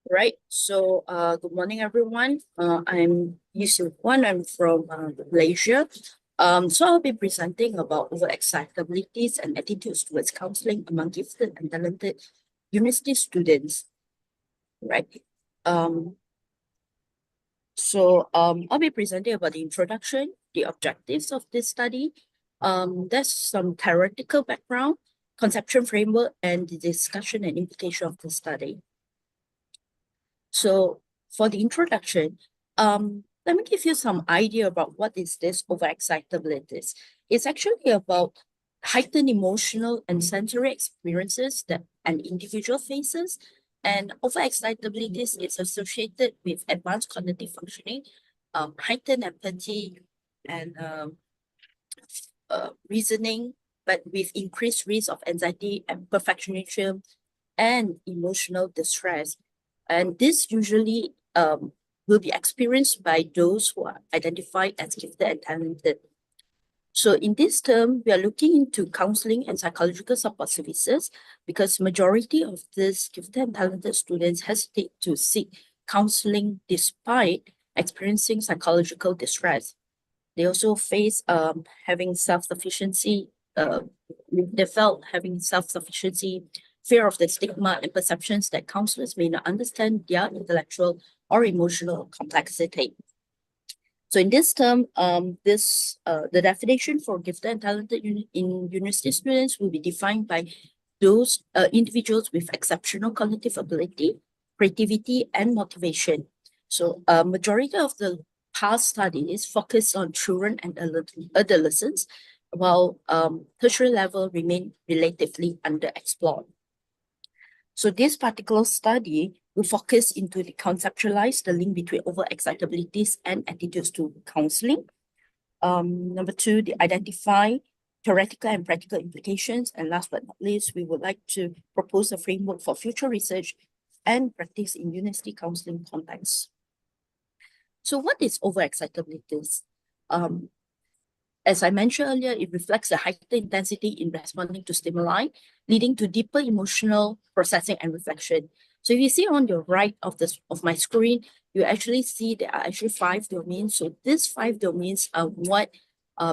Right. So, good morning, everyone. I'm Yusuf Kwan. I'm from Malaysia. So I'll be presenting about overexcitabilities and attitudes towards counseling among gifted and talented university students. Right. So I'll be presenting about the introduction, the objectives of this study. There's some theoretical background, conceptual framework, and the discussion and implication of the study. So for the introduction, let me give you some idea about what is this overexcitabilities. It's actually about heightened emotional and sensory experiences that an individual faces, and overexcitabilities is associated with advanced cognitive functioning, heightened empathy, and reasoning, but with increased risk of anxiety and perfectionism and emotional distress. And this usually will be experienced by those who are identified as gifted and talented. So in this term, we are looking into counseling and psychological support services because majority of these gifted and talented students hesitate to seek counseling despite experiencing psychological distress. They also face having self-sufficiency, they felt having self-sufficiency, fear of the stigma, and perceptions that counselors may not understand their intellectual or emotional complexity. So in this term, the definition for gifted and talented university students will be defined by those individuals with exceptional cognitive ability, creativity, and motivation. So majority of the past studies focus on children and adolescents, while tertiary level remain relatively underexplored. So this particular study will focus into the conceptualize the link between overexcitabilities and attitudes to counseling. Number two, the identify theoretical and practical implications. And last but not least, we would like to propose a framework for future research and practice in university counseling contexts. So what is overexcitabilities? As I mentioned earlier, it reflects a heightened intensity in responding to stimuli, leading to deeper emotional processing and reflection. So if you see on your right of my screen, you actually see there are actually 5 domains. So these 5 domains are what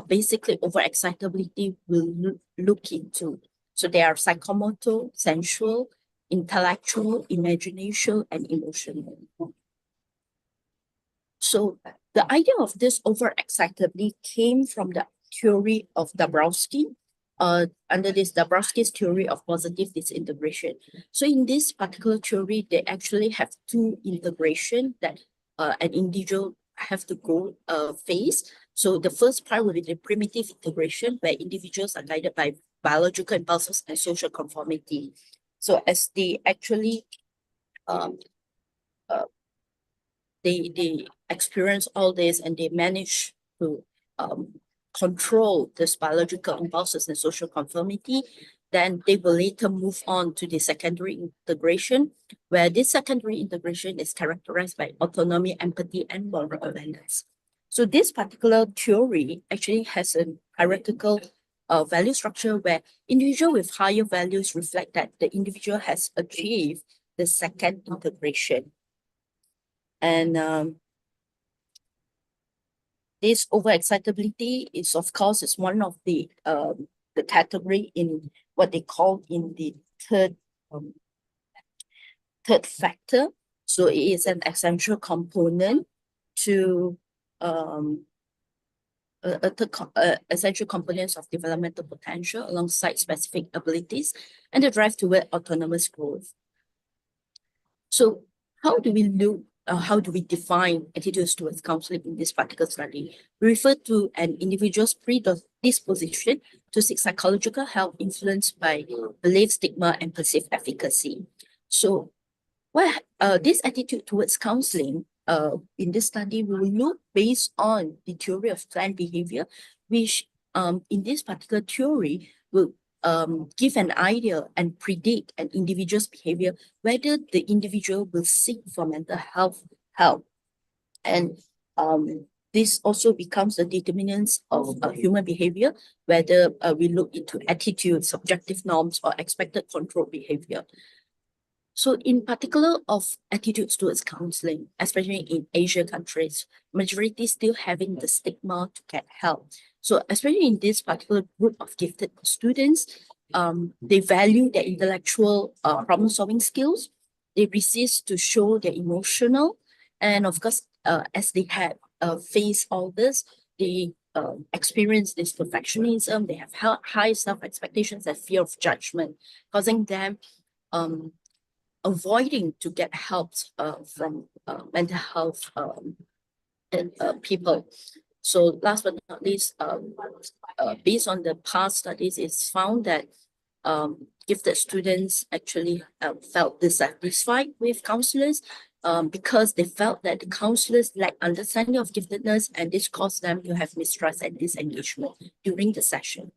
basically overexcitability will look into. So they are psychomotor, sensual, intellectual, imagination, and emotional. So the idea of this overexcitability came from the theory of Dabrowski, under this Dabrowski's theory of positive disintegration. So in this particular theory, they actually have 2 integration that an individual have to go face. So the first part will be the primitive integration, where individuals are guided by biological impulses and social conformity. So as they actually they experience all this and they manage to control this biological impulses and social conformity, then they will later move on to the secondary integration, where this secondary integration is characterized by autonomy, empathy, and moral awareness. So this particular theory actually has a hierarchical value structure where individual with higher values reflect that the individual has achieved the second integration. And this overexcitability is, of course, is one of the category in what they call in the third factor. So it is an essential component to essential components of developmental potential alongside specific abilities and the drive toward autonomous growth. So how do we look? How do we define attitudes towards counseling in this particular study? We refer to an individual's predisposition to seek psychological help influenced by belief, stigma, and perceived efficacy. So this attitude towards counseling in this study, we will look based on the theory of planned behavior, which in this particular theory will give an idea and predict an individual's behavior, whether the individual will seek for mental health help. And this also becomes the determinants of human behavior, whether we look into attitude, subjective norms, or expected control behavior. So in particular of attitudes towards counseling, especially in Asia countries, majority still having the stigma to get help. So especially in this particular group of gifted students, they value their intellectual problem-solving skills. They resist to show their emotional. And of course, as they have faced all this, they experience this perfectionism. They have high self-expectations and fear of judgment, causing them avoiding to get help from mental health people. So last but not least, based on the past studies, it's found that gifted students actually felt dissatisfied with counselors because they felt that the counselors lacked understanding of giftedness, and this caused them to have mistrust and disengagement during the session.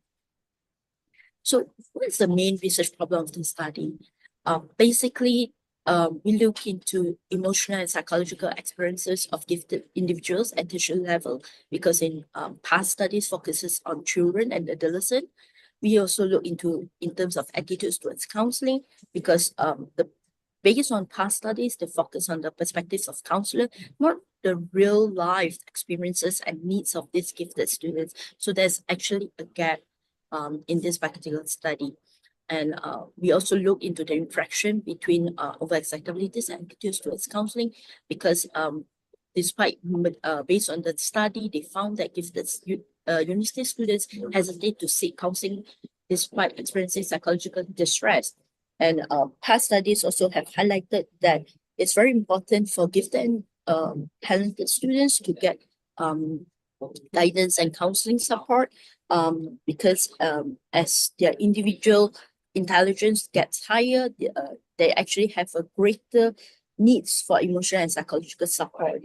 So what is the main research problem of the study? Basically, we look into emotional and psychological experiences of gifted individuals at tertiary level, because in past studies focuses on children and adolescents. We also look into in terms of attitudes towards counseling, because based on past studies, they focus on the perspectives of counselor, not the real life experiences and needs of these gifted students. So there's actually a gap in this particular study. And we also look into the interaction between overexcitabilities and attitudes towards counseling, because despite based on the study, they found that gifted university students hesitate to seek counseling despite experiencing psychological distress. And past studies also have highlighted that it's very important for gifted and talented students to get guidance and counseling support because as their individual intelligence gets higher, they actually have a greater needs for emotional and psychological support.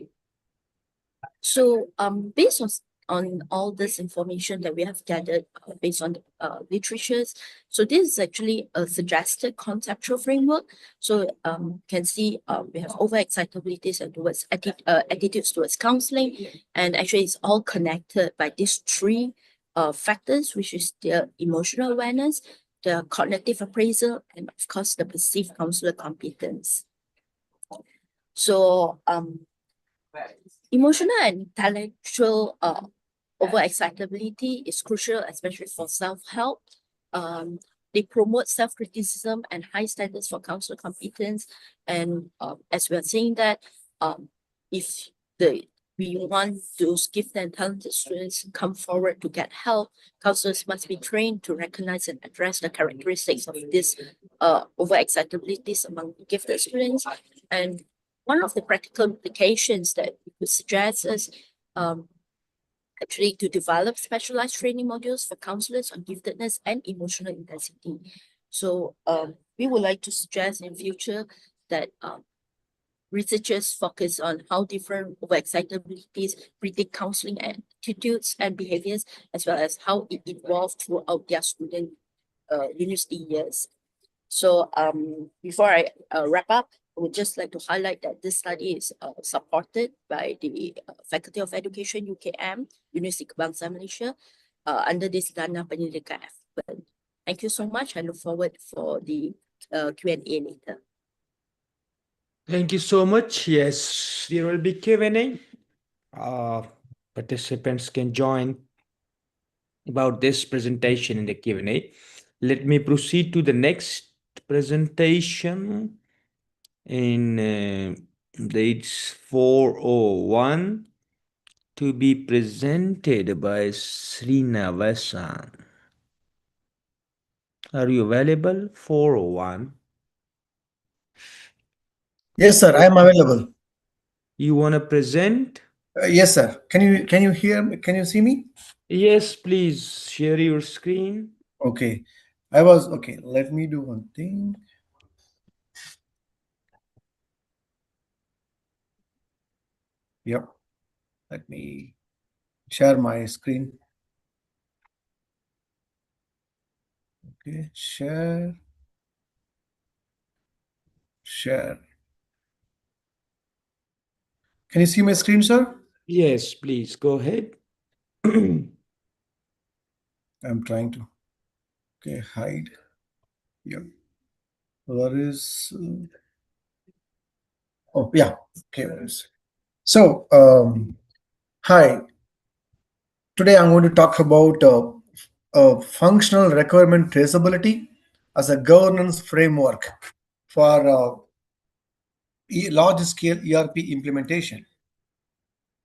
So based on all this information that we have gathered based on the literatures, so this is actually a suggested conceptual framework. So can see we have overexcitabilities and towards attitudes towards counseling, and actually it's all connected by these three factors, which is the emotional awareness, the cognitive appraisal, and of course the perceived counselor competence. So emotional and intellectual overexcitability is crucial, especially for self-help. They promote self-criticism and high standards for counselor competence. And as we are saying that, if we want those gifted and talented students to come forward to get help, counselors must be trained to recognize and address the characteristics of this overexcitabilities among gifted students. And one of the practical implications that we could suggest is actually to develop specialized training modules for counselors on giftedness and emotional intensity. So we would like to suggest in future that researchers focus on how different overexcitabilities predict counseling attitudes and behaviors, as well as how it evolved throughout their student university years. So before I wrap up, I would just like to highlight that this study is supported by the Faculty of Education UKM, University Kebangsaan Malaysia, under this Dana Penyelidikan effort. Thank you so much. I look forward for the Q&A later. Thank you so much. Yes, there will be Q&A. Participants can join about this presentation in the Q&A. Let me proceed to the next presentation in dates 401 to be presented by Srinavasan. Are you available? 401. Yes, sir. I am available. You want to present? Yes, sir. Can you hear me? Can you see me? Yes, please share your screen. Okay. Okay. Let me do one thing. Yep. Let me share my screen. Okay. Share. Can you see my screen, sir? Yes, please go ahead. I'm trying to. Okay. Hide. Yep. What is? Oh, yeah. Okay. So, hi. Today I'm going to talk about functional requirement traceability as a governance framework for large-scale ERP implementation.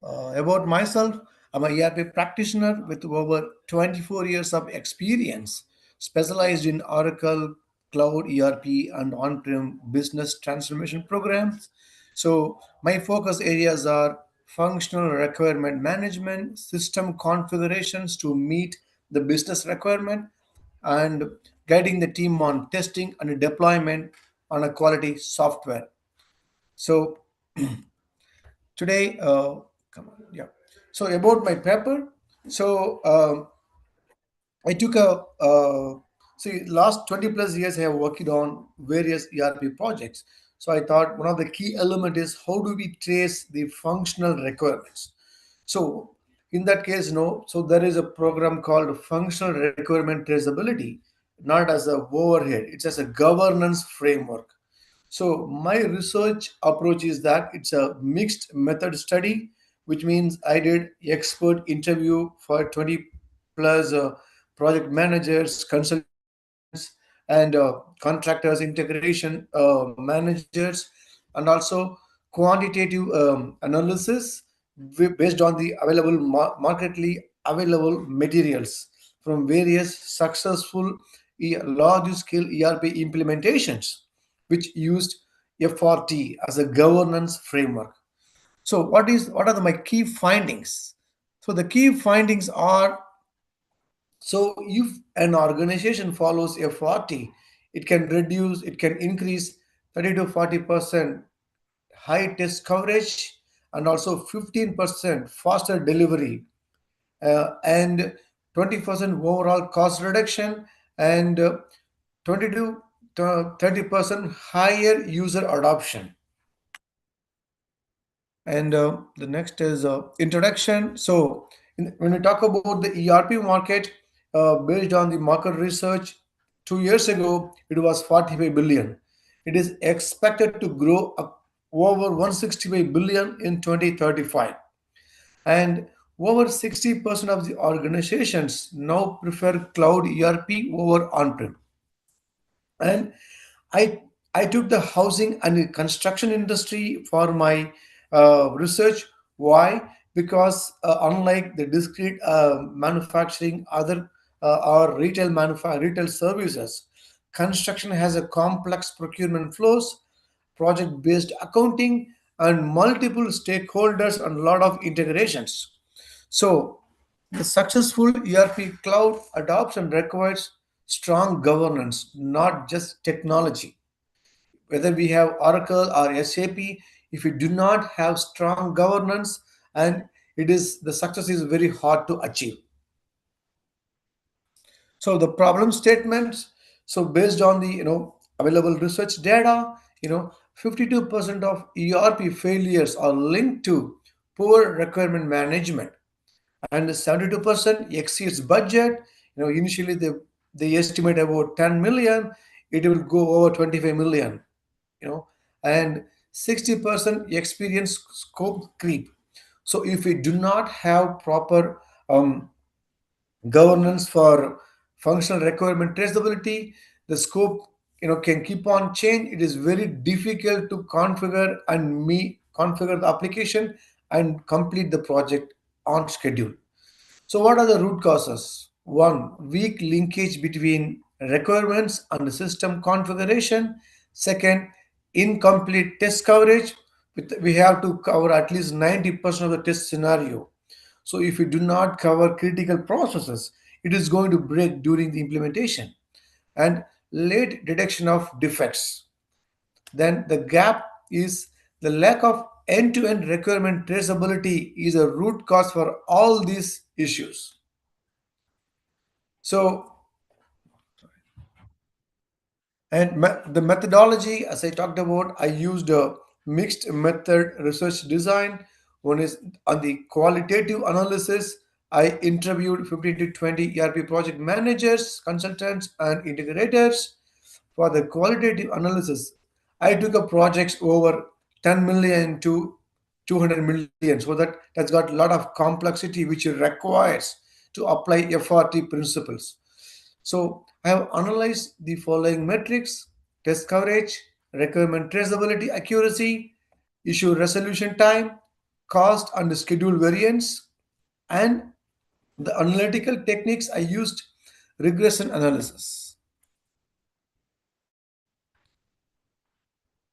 About myself, I'm a ERP practitioner with over 24 years of experience, specialized in Oracle, Cloud ERP, and on-prem business transformation programs. So my focus areas are functional requirement management, system configurations to meet the business requirement, and guiding the team on testing and deployment on a quality software. So today, come on, yeah. So about my paper, so I took a see last 20 plus years I have worked on various ERP projects. So I thought one of the key element is how do we trace the functional requirements. So in that case, no. So there is a program called functional requirement traceability, not as a overhead. It's as a governance framework. So my research approach is that it's a mixed method study, which means I did expert interview for 20 plus project managers, consultants, and contractors, integration managers, and also quantitative analysis based on the available marketly available materials from various successful large scale ERP implementations which used FRT as a governance framework. So what are my key findings? So the key findings are, so if an organization follows FRT, it can increase 30 to 40% high test coverage and also 15% faster delivery and 20% overall cost reduction and 20 to 30% higher user adoption. And the next is introduction. So, when we talk about the ERP market, based on the market research, 2 years ago it was 45 billion. It is expected to grow up over 165 billion in 2035, and over 60% of the organizations now prefer cloud ERP over on-prem. And I I took the housing and construction industry for my research. Why? Because unlike the discrete manufacturing, other or retail services, construction has a complex procurement flows, project-based accounting, and multiple stakeholders and a lot of integrations. So, the successful ERP cloud adoption requires strong governance, not just technology. Whether we have Oracle or SAP, if we do not have strong governance, and it is the success is very hard to achieve. So the problem statements. So based on the available research data, 52% of ERP failures are linked to poor requirement management, and 72% exceeds budget. Initially they estimate about 10 million, it will go over 25 million. And 60% experience scope creep. So if we do not have proper governance for functional requirement traceability, the scope can keep on change. It is very difficult to configure and me configure the application and complete the project on schedule. So, what are the root causes? One, weak linkage between requirements and system configuration. Second, incomplete test coverage. We have to cover at least 90% of the test scenario. So, if we do not cover critical processes, it is going to break during the implementation. And late detection of defects. Then the gap is the lack of end-to-end requirement traceability is a root cause for all these issues. So, and the methodology, as I talked about, I used a mixed method research design. One is on the qualitative analysis. I interviewed 15 to 20 ERP project managers, consultants, and integrators. For the qualitative analysis, I took up projects over 10 million to 200 million. So that's got a lot of complexity which it requires to apply FRT principles. So I have analyzed the following metrics: test coverage, requirement traceability accuracy, issue resolution time, cost and schedule variance, and the analytical techniques I used regression analysis.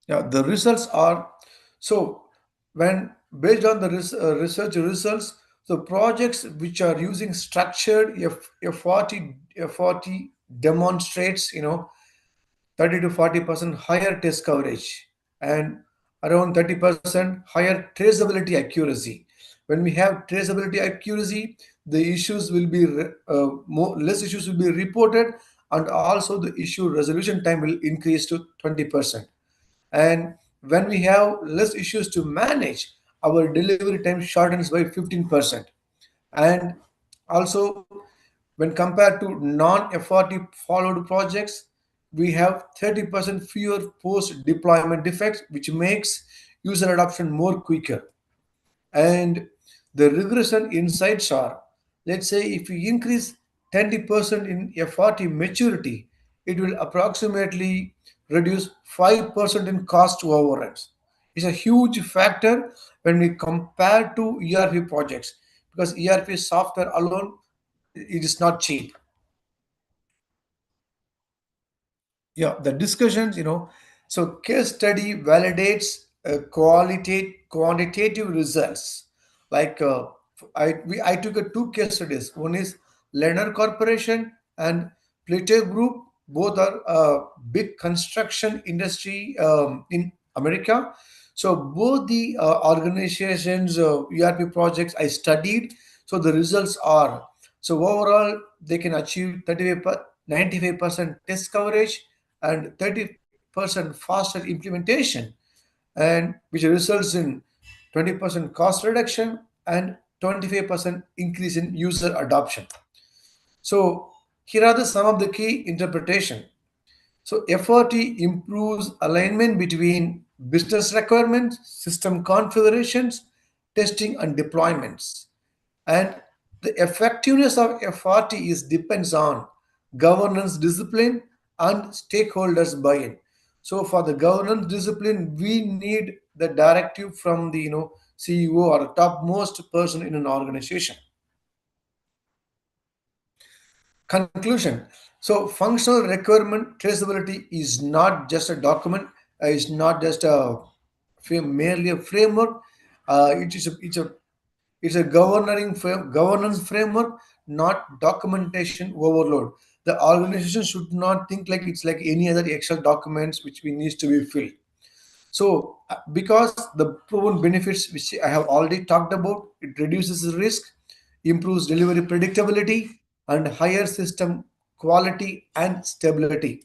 Yeah, the results are, so when based on the research results, the projects which are using structured F40 demonstrates 30 to 40% higher test coverage and around 30% higher traceability accuracy. When we have traceability accuracy, the issues will be less issues will be reported, and also the issue resolution time will increase to 20%. And when we have less issues to manage, our delivery time shortens by 15%. And also, when compared to non-FRT followed projects, we have 30% fewer post deployment defects, which makes user adoption more quicker. And the regression insights are, let's say if we increase 20% in FRT maturity, it will approximately reduce 5% in cost overruns. is a huge factor when we compare to ERP projects, because ERP software alone, it is not cheap. Yeah, the discussions, so case study validates quantitative results. Like I took two case studies. One is Lerner Corporation and Plato Group. Both are big construction industry in America. So both the organizations ERP projects I studied. So the results are, so overall they can achieve 95% test coverage and 30% faster implementation, and which results in 20% cost reduction and 25% increase in user adoption. So here are some of the key interpretation. So FRT improves alignment between business requirements, system configurations, testing and deployments. And the effectiveness of FRT is depends on governance discipline and stakeholders buy-in. So for the governance discipline, we need the directive from the CEO or topmost person in an organization. Conclusion. So functional requirement traceability is not just a document, it's not just merely a framework. It's a governance framework, not documentation overload. The organization should not think like it's like any other Excel documents which we needs to be filled. So, because the proven benefits which I have already talked about, it reduces risk, improves delivery predictability, and higher system quality and stability.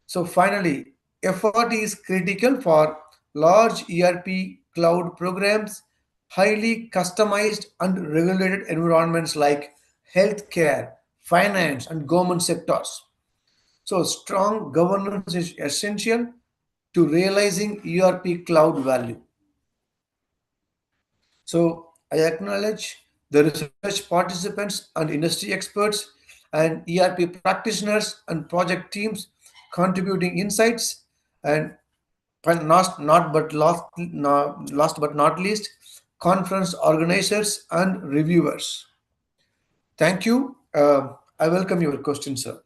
So, finally, effort is critical for large ERP cloud programs, highly customized and regulated environments like healthcare, finance, and government sectors. So, strong governance is essential to realizing ERP cloud value. So, I acknowledge the research participants and industry experts and ERP practitioners and project teams contributing insights, and last but not least, conference organizers and reviewers. Thank you. I welcome your question, sir.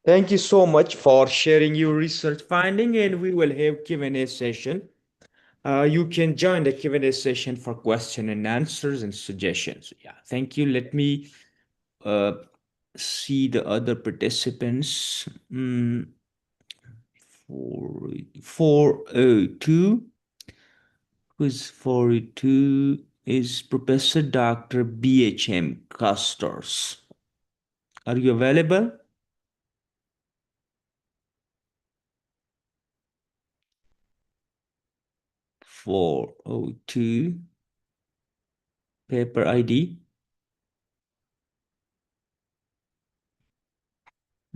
Thank you so much for sharing your research finding, and we will have Q&A session. You can join the Q&A session for question and answers and suggestions. Yeah, thank you. Let me uh, see the other participants. 402. Who's 402 is Professor Dr. BHM Custors. Are you available? (402) paper ID.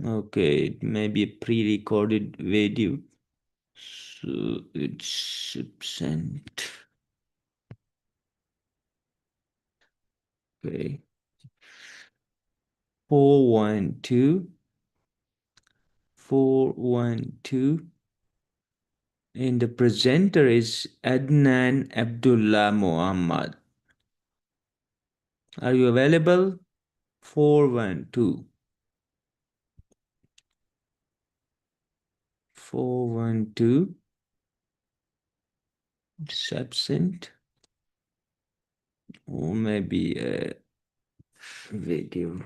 Okay, it may be a pre-recorded video. So it's sent. Okay. 412. 412. And the presenter is Adnan Abdullah Muhammad. Are you available? 412. 412. It's absent. Or maybe a video.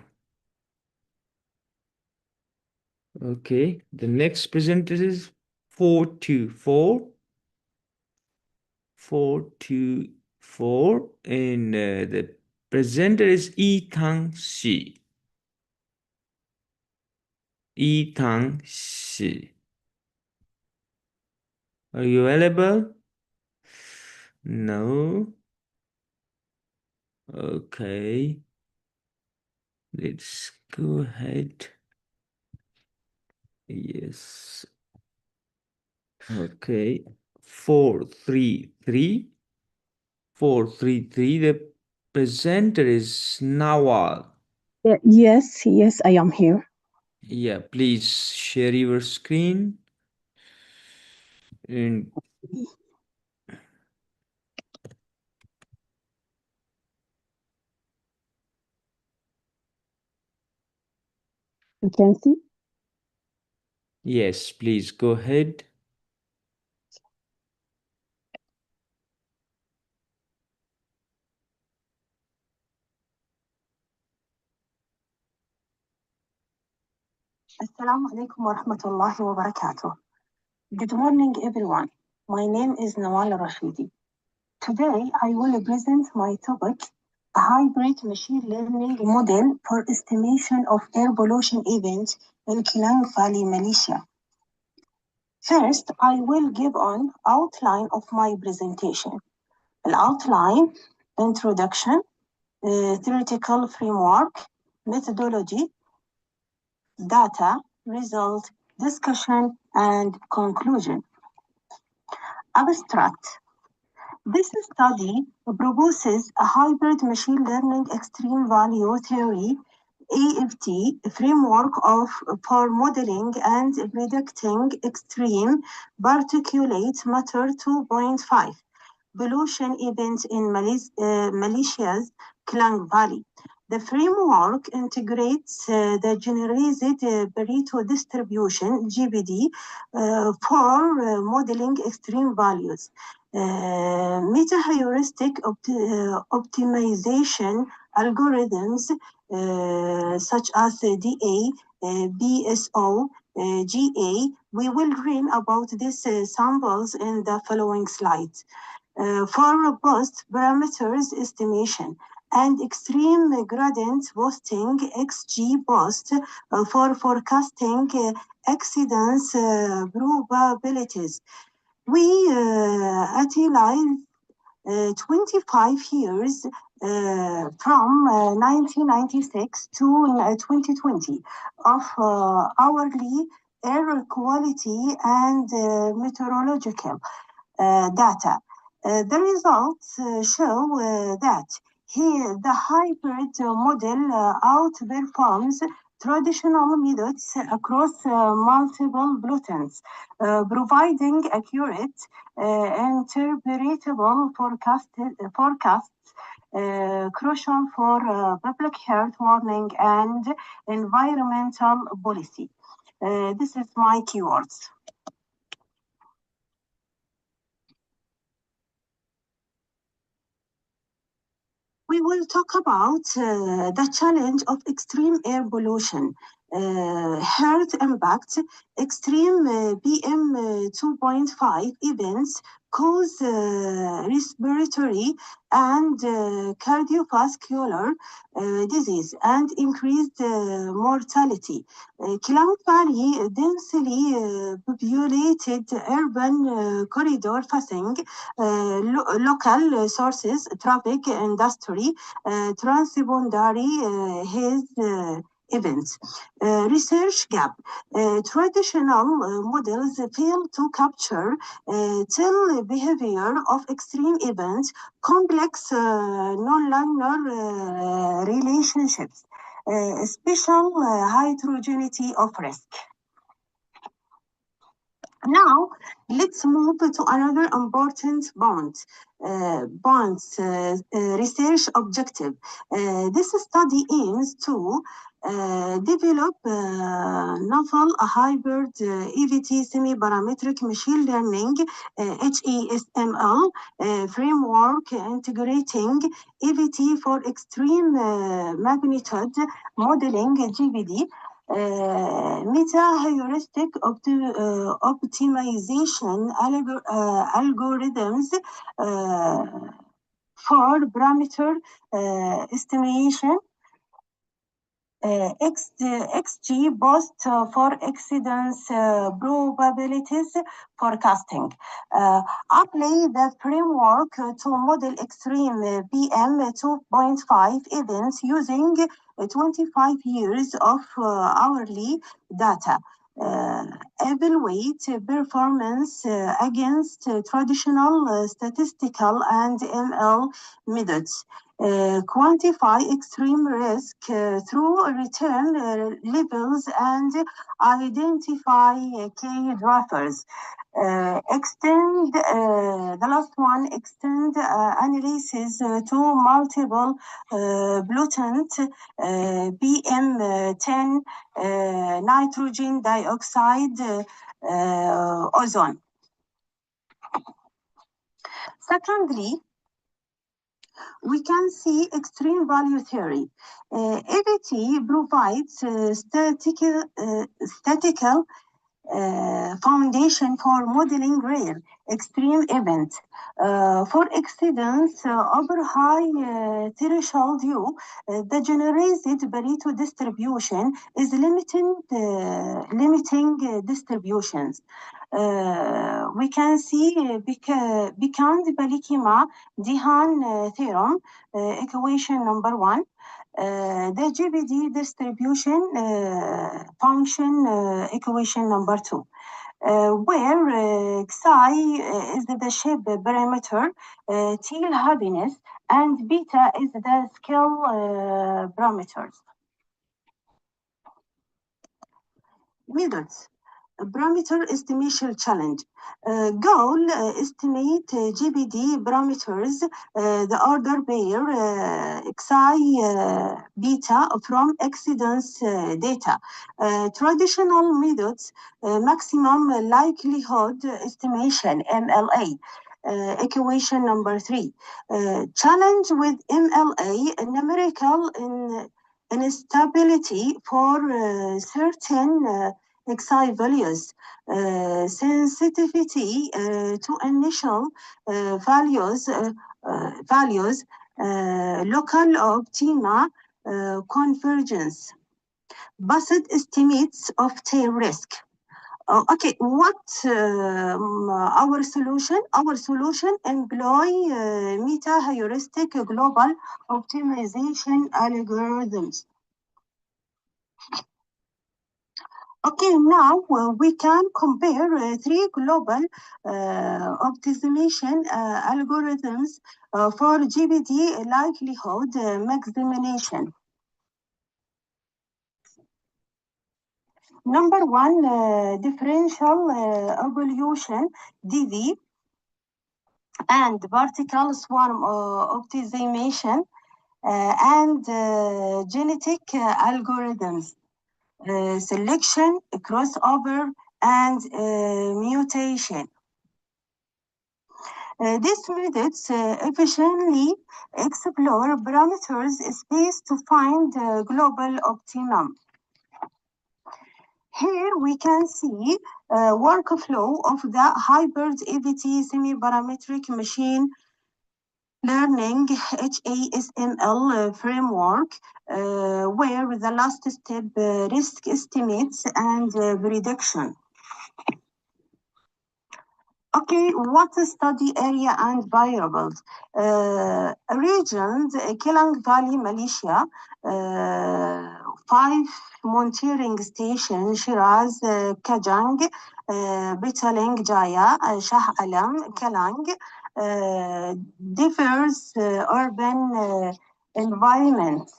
Okay, the next presenter is 424. 424, and the presenter is Yi-Tang Shi. Yi-Tang Shi. Are you available? No. Okay. Let's go ahead. Yes. Okay. 433. 433. The presenter is Nawal. Yes, I am here. Yeah, please share your screen. And You can see? Yes, please go ahead. Assalamu alaikum wa rahmatullahi wa barakatuh. Good morning, everyone. My name is Nawal Rashidi. Today, I will present my topic, a hybrid machine learning model for estimation of air pollution events in Klang Valley, Malaysia. First, I will give an outline of my presentation. An outline, introduction, theoretical framework, methodology, data, result, discussion, and conclusion. Abstract. This study proposes a hybrid machine learning extreme value theory AFT framework for modeling and predicting extreme particulate matter 2.5 pollution events in Malaysia's Klang Valley. The framework integrates the generalized Pareto distribution (GPD) for modeling extreme values. Meta-heuristic optimization algorithms such as DA, BSO, GA. We will read about these samples in the following slides. For robust parameters estimation and extreme gradient boosting XG-boost for forecasting accidents probabilities. We utilize 25 years from 1996 to 2020 of hourly air quality and meteorological data. The results show that here the hybrid model outperforms traditional methods across multiple pollutants, providing accurate, interpretable forecasts crucial for public health warning and environmental policy. This is my keywords. We will talk about the challenge of extreme air pollution, health impact, extreme PM 2.5 events cause respiratory and cardiovascular disease and increased mortality. Klang Valley, densely populated urban corridor facing local sources, traffic, industry, transboundary health events. Research gap. Traditional models fail to capture till behavior of extreme events, complex non-linear relationships, special heterogeneity of risk. Now, let's move to another important research objective. This study aims to develop novel hybrid EVT semi-parametric machine learning HASML framework integrating EVT for extreme magnitude modeling GPD. Meta-heuristic optimization algorithms for parameter estimation, XG-boost for accidents probabilities forecasting. Apply the framework to model extreme PM 2.5 events using 25 years of hourly data. Evaluate performance against traditional statistical and ML methods. quantify extreme risk through return levels and identify key drivers. Extend the last one, extend analysis to multiple pollutant, PM10, nitrogen dioxide, ozone. Secondly, we can see extreme value theory. EVT provides statistical foundation for modeling rare extreme events. For accidents over high threshold U, the generated Pareto distribution is limiting distributions. We can see Bikand Balikima Dihan theorem, equation number 1. The GBD distribution function equation number 2, where psi is the shape parameter, till happiness, and beta is the skill parameters. Methods. Parameter estimation challenge. Goal, estimate GBD parameters, the order pair xi beta from accidents data. Traditional methods, maximum likelihood estimation, MLA. Equation number 3. Challenge with MLA, numerical instability for certain xi values, sensitivity to initial values, local optima, convergence, Bassett estimates of tail risk. Okay, what our solution? Our solution employ meta-heuristic global optimization algorithms. Okay, now we can compare 3 global optimization algorithms for GBD likelihood maximization. Number 1, differential evolution, DV, and vertical swarm optimization, and genetic algorithms. Selection, crossover, and mutation. These methods efficiently explore parameters space to find global optimum. Here we can see workflow of the hybrid EVT semi-parametric machine learning HASML framework, where the last step risk estimates and prediction. Okay, what study area and variables? Regions, Kelang Valley, Malaysia, 5 monitoring stations, Shiraz, Kajang, Betaling, Jaya, Shah Alam, Kelang, diverse urban environment.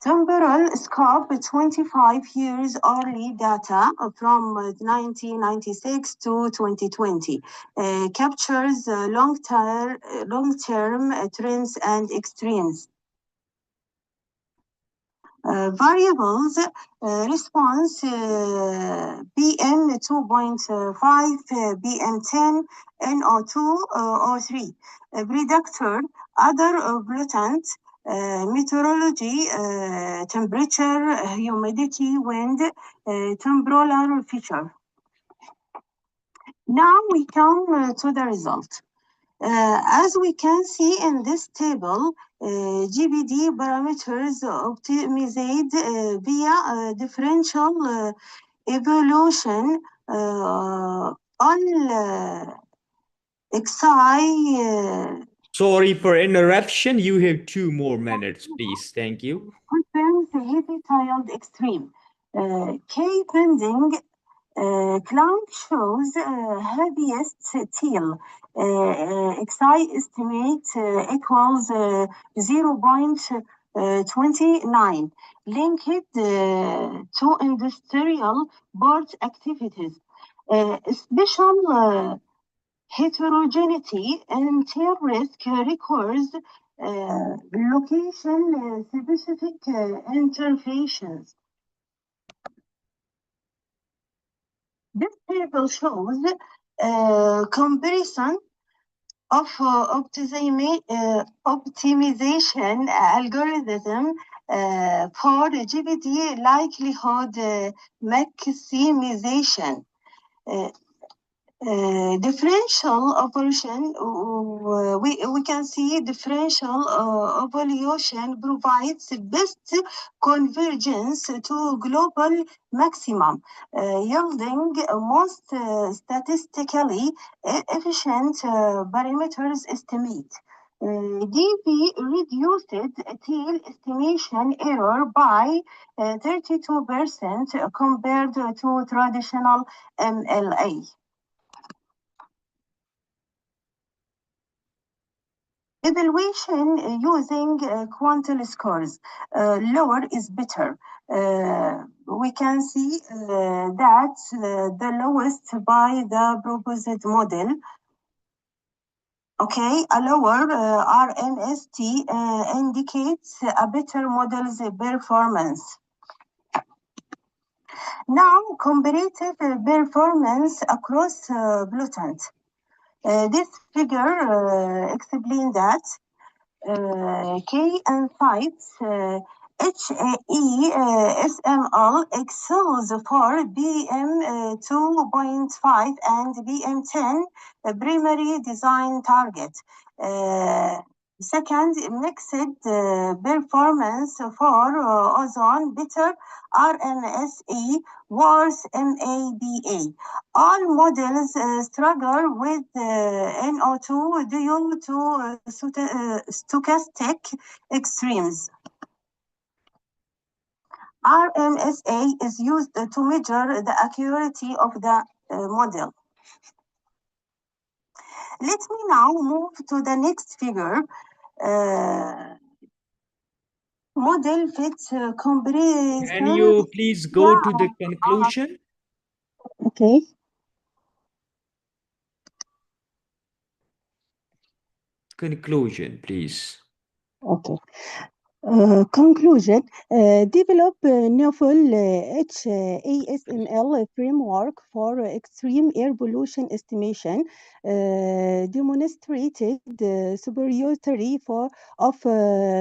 Temporal scope, 25 years early data from 1996 to 2020, captures long-term trends and extremes. Variables, response, BM 2.5, BM 10, NO2, O3, predictor, other pollutant, meteorology, temperature, humidity, wind, temporal feature. Now we come to the result. As we can see in this table, GBD parameters optimized via differential evolution on XI. Sorry for interruption. You have 2 more minutes, please. Thank you. Confirms heavy tiled extreme. K pending Clown shows heaviest tail. XI estimate equals 0.29, linked to industrial port activities. Special heterogeneity and tail risk requires location-specific interventions. This table shows comparison of optimization algorithm for GPD likelihood maximization. Differential operation, we can see differential evaluation provides best convergence to global maximum, yielding most statistically efficient parameters estimate. DV reduced tail estimation error by 32% compared to traditional MLA. Evaluation using quantile scores, lower is better. We can see that the lowest by the proposed model. Okay, a lower RMST indicates a better model's performance. Now, comparative performance across pollutants. This figure explains that K insights HAE-SML excels for BM2.5 and BM10 primary design target. Second, mixed performance for ozone, better RMSE, worse MABA. All models struggle with NO2 due to stochastic extremes. RMSA is used to measure the accuracy of the model. Let me now move to the next figure. Model fit comparison. Can you please go to the conclusion? Okay. Conclusion, please. Okay. Conclusion, develop novel HASML framework for extreme air pollution estimation, demonstrated superiority of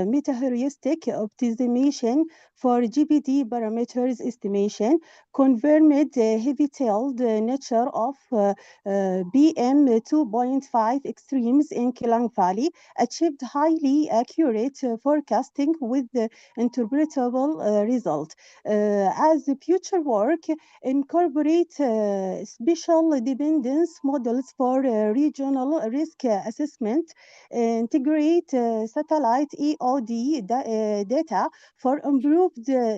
meta-heuristic optimization for GPD parameters estimation, confirmed heavy-tailed nature of BM 2.5 extremes in Klang Valley, achieved highly accurate forecasting with interpretable result. As the future work, incorporate special dependence models for regional risk assessment, integrate satellite EOD data for improved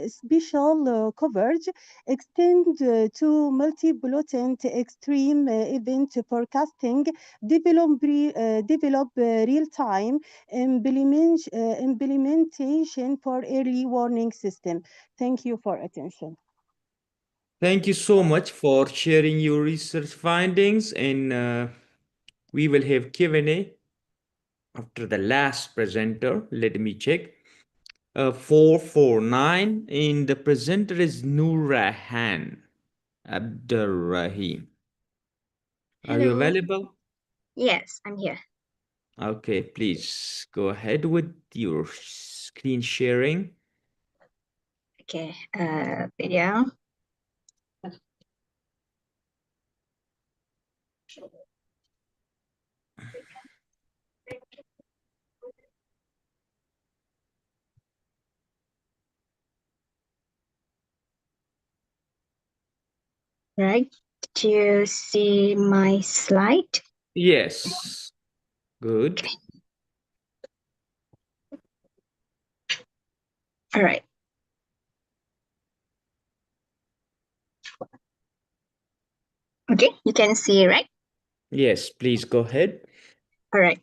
spatial coverage, extend to multi-pollutant extreme event forecasting, develop real-time implementation for early warning system. Thank you for attention. Thank you so much for sharing your research findings, and we will have Q&A after the last presenter. Let me check. 449, and the presenter is Nourahan Abdurrahim. Are you Hello. available? Yes, I'm here. Okay, please go ahead with your screen sharing. Okay, video. Right, do you see my slide? Yes, good. Okay. All right. Okay, you can see, right? Yes, please go ahead. All right.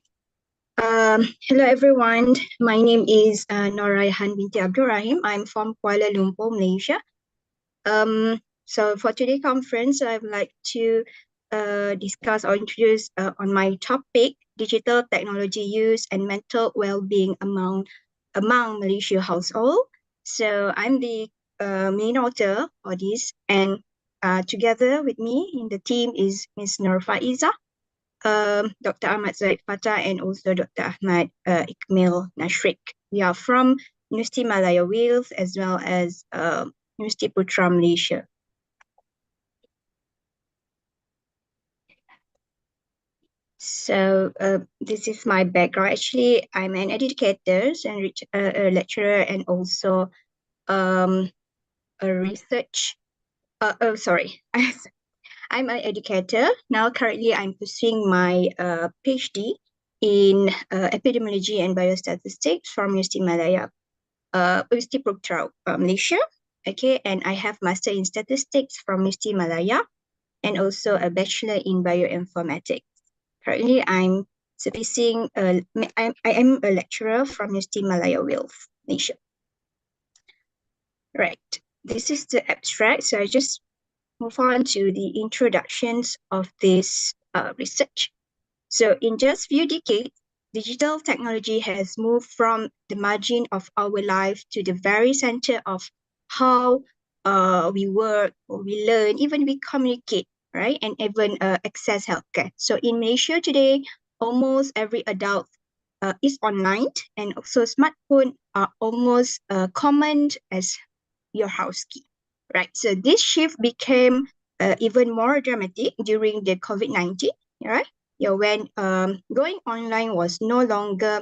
Hello everyone. My name is Noraihan binti Abdul Rahim. I'm from Kuala Lumpur, Malaysia. So for today's conference, I would like to discuss or introduce on my topic, digital technology use and mental well-being among Malaysia household. So I'm the main author for this, and together with me in the team is Ms. Nur Faiza, Dr. Ahmad Zaid Fatah, and also Dr. Ahmad Ikmil Nashrik. We are from University Malaya Wales as well as University Putra Malaysia. So this is my background. Actually, I'm an educator and a lecturer and also a research. Sorry. I'm an educator. Now, currently, I'm pursuing my PhD in epidemiology and biostatistics from University Malaya, University Putra, Malaysia. Okay, and I have master in statistics from University Malaya and also a bachelor in bioinformatics. Currently, I'm servicing. I am a lecturer from University Malaya Wales, Malaysia. Right. This is the abstract. So I just move on to the introductions of this research. So in just few decades, digital technology has moved from the margin of our life to the very center of how we work, or we learn, even we communicate, right? And even access healthcare. So in Malaysia today, almost every adult is online, and also smartphones are almost common as your house key, right? So this shift became even more dramatic during the COVID-19, right? Yeah, when going online was no longer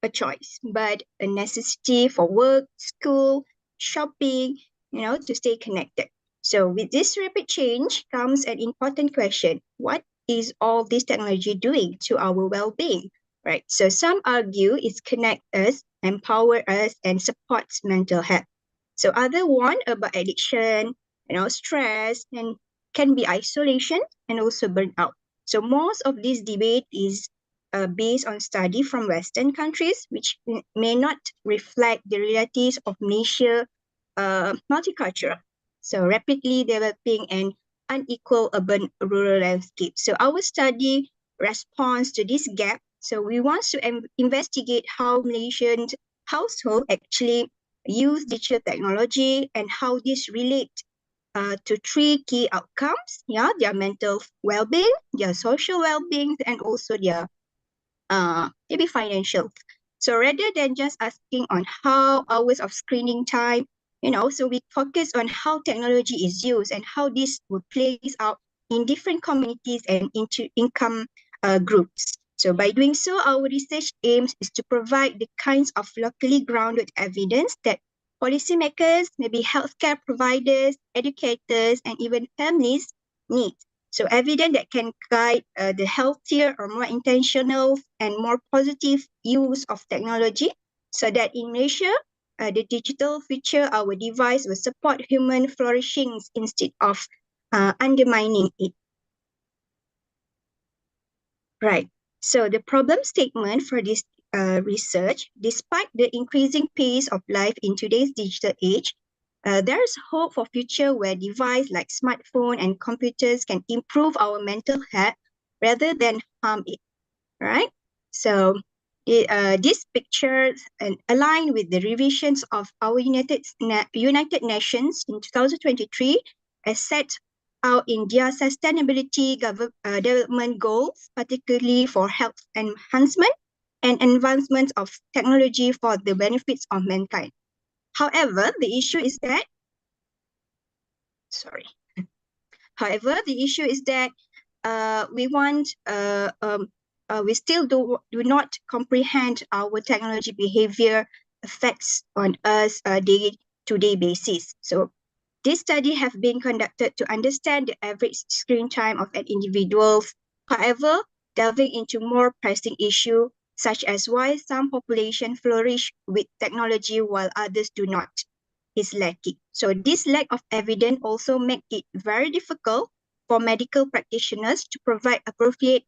a choice, but a necessity for work, school, shopping, to stay connected. So with this rapid change comes an important question. What is all this technology doing to our well-being, right? So some argue it's connect us, empower us, and supports mental health. So other one about addiction, stress, and can be isolation and also burnout. So most of this debate is based on study from Western countries, which may not reflect the realities of Malaysia multicultural. So rapidly developing an unequal urban-rural landscape. So our study responds to this gap. So we want to investigate how Malaysian households actually use digital technology and how this relates to three key outcomes, their mental well-being, their social well-being, and also their maybe financial. So rather than just asking on how hours of screening time, so we focus on how technology is used and how this will play out in different communities and into income groups. So by doing so, our research aims is to provide the kinds of locally grounded evidence that policymakers, maybe healthcare providers, educators, and even families need. So evidence that can guide the healthier or more intentional and more positive use of technology, so that in Malaysia, the digital feature our device will support human flourishing instead of undermining it. Right. So the problem statement for this research, despite the increasing pace of life in today's digital age, there's hope for future where devices like smartphone and computers can improve our mental health rather than harm it, right? So these pictures align with the revisions of our United Nations in 2023 as set out in their sustainability development goals, particularly for health enhancement and advancement of technology for the benefits of mankind. However, the issue is that we still do not comprehend our technology behavior effects on us day-to-day basis. So this study have been conducted to understand the average screen time of an individual. However, delving into more pressing issue such as why some population flourish with technology while others do not is lacking. So this lack of evidence also make it very difficult for medical practitioners to provide appropriate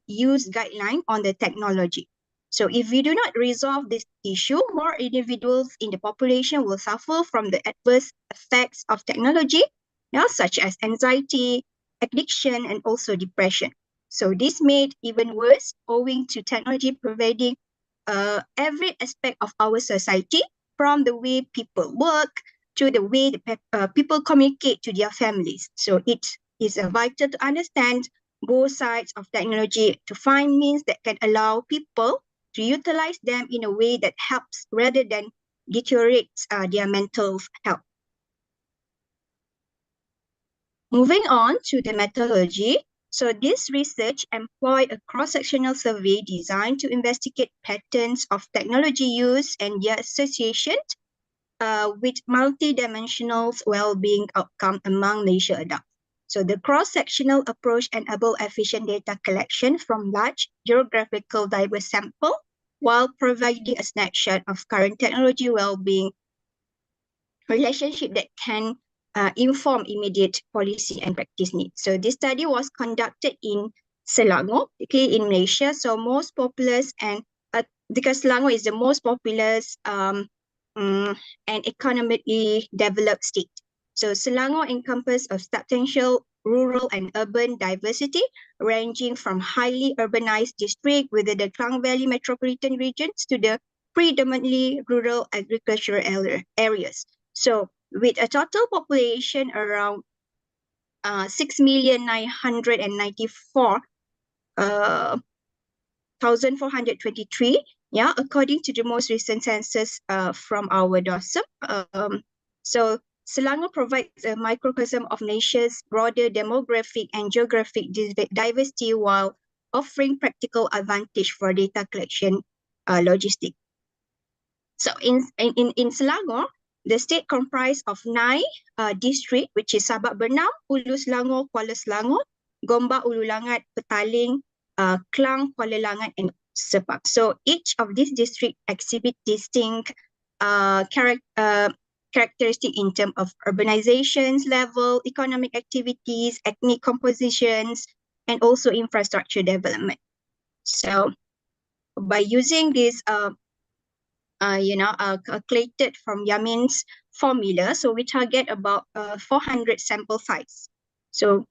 use guideline on the technology. So if we do not resolve this issue, more individuals in the population will suffer from the adverse effects of technology, such as anxiety, addiction, and also depression. So this made even worse owing to technology pervading every aspect of our society, from the way people work to the way people communicate to their families. So it is vital to understand both sides of technology to find means that can allow people to utilize them in a way that helps rather than deteriorates their mental health. Moving on to the methodology. So this research employed a cross-sectional survey designed to investigate patterns of technology use and their associations with multidimensional well-being outcome among Malaysia adults. So the cross-sectional approach enabled efficient data collection from large geographical diverse sample while providing a snapshot of current technology well-being relationship that can inform immediate policy and practice needs. So this study was conducted in Selangor, particularly in Malaysia. So most populous and because Selangor is the most populous and economically developed state. So Selangor encompasses a substantial rural and urban diversity, ranging from highly urbanized district within the Klang Valley metropolitan regions to the predominantly rural agricultural areas. So with a total population around 6,994,423, according to the most recent census from our DOSM. So Selangor provides a microcosm of Malaysia's broader demographic and geographic diversity while offering practical advantage for data collection logistics. So in Selangor, the state comprised of 9 districts, which is Sabak Bernam, Hulu Selangor, Kuala Selangor, Gombak, Ulu Langat, Petaling, Klang, Kuala Langat, and Sepang. So each of these districts exhibit distinct characteristic in terms of urbanizations level, economic activities, ethnic compositions, and also infrastructure development. So by using this calculated from Yamin's formula, so we target about 400 sample sites. So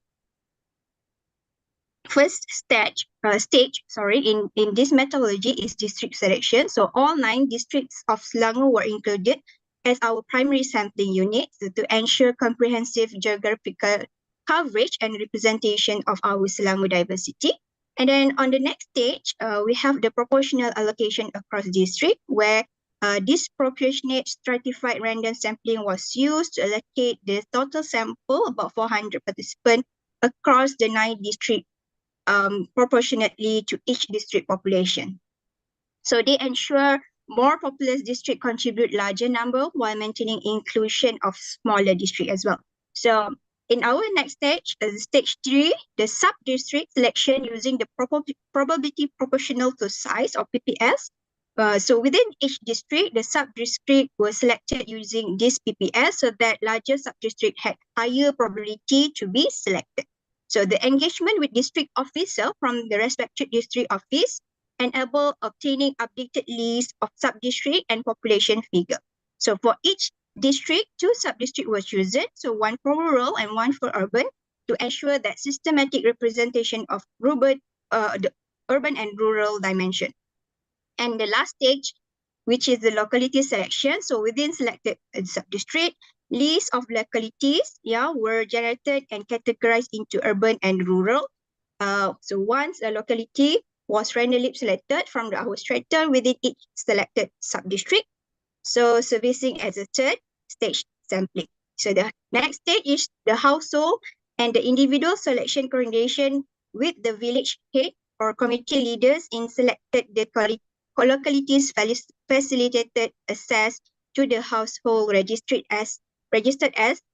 first stage in this methodology is district selection. So all 9 districts of Selangor were included as our primary sampling unit to ensure comprehensive geographical coverage and representation of our Selangor diversity. And then on the next stage, we have the proportional allocation across district, where disproportionate stratified random sampling was used to allocate the total sample, about 400 participants, across the 9 districts proportionately to each district population. So they ensure more populous districts contribute larger number while maintaining inclusion of smaller districts as well. So in our next stage, stage 3, the sub-district selection using the probability proportional to size or PPS. So within each district, the sub-district was selected using this PPS so that larger sub-district had higher probability to be selected. So the engagement with district officer from the respective district office enable obtaining updated list of sub-district and population figure. So for each district, 2 sub-districts were chosen, so 1 for rural and 1 for urban, to ensure that systematic representation of the urban and rural dimension. And the last stage, which is the locality selection. So within selected sub-district, lists of localities were generated and categorized into urban and rural. So once a locality was randomly selected from our strata within each selected sub-district, so servicing as a third stage sampling. So the next stage is the household and the individual selection coordination with the village head or community leaders in selected the localities facilitated access to the household registered as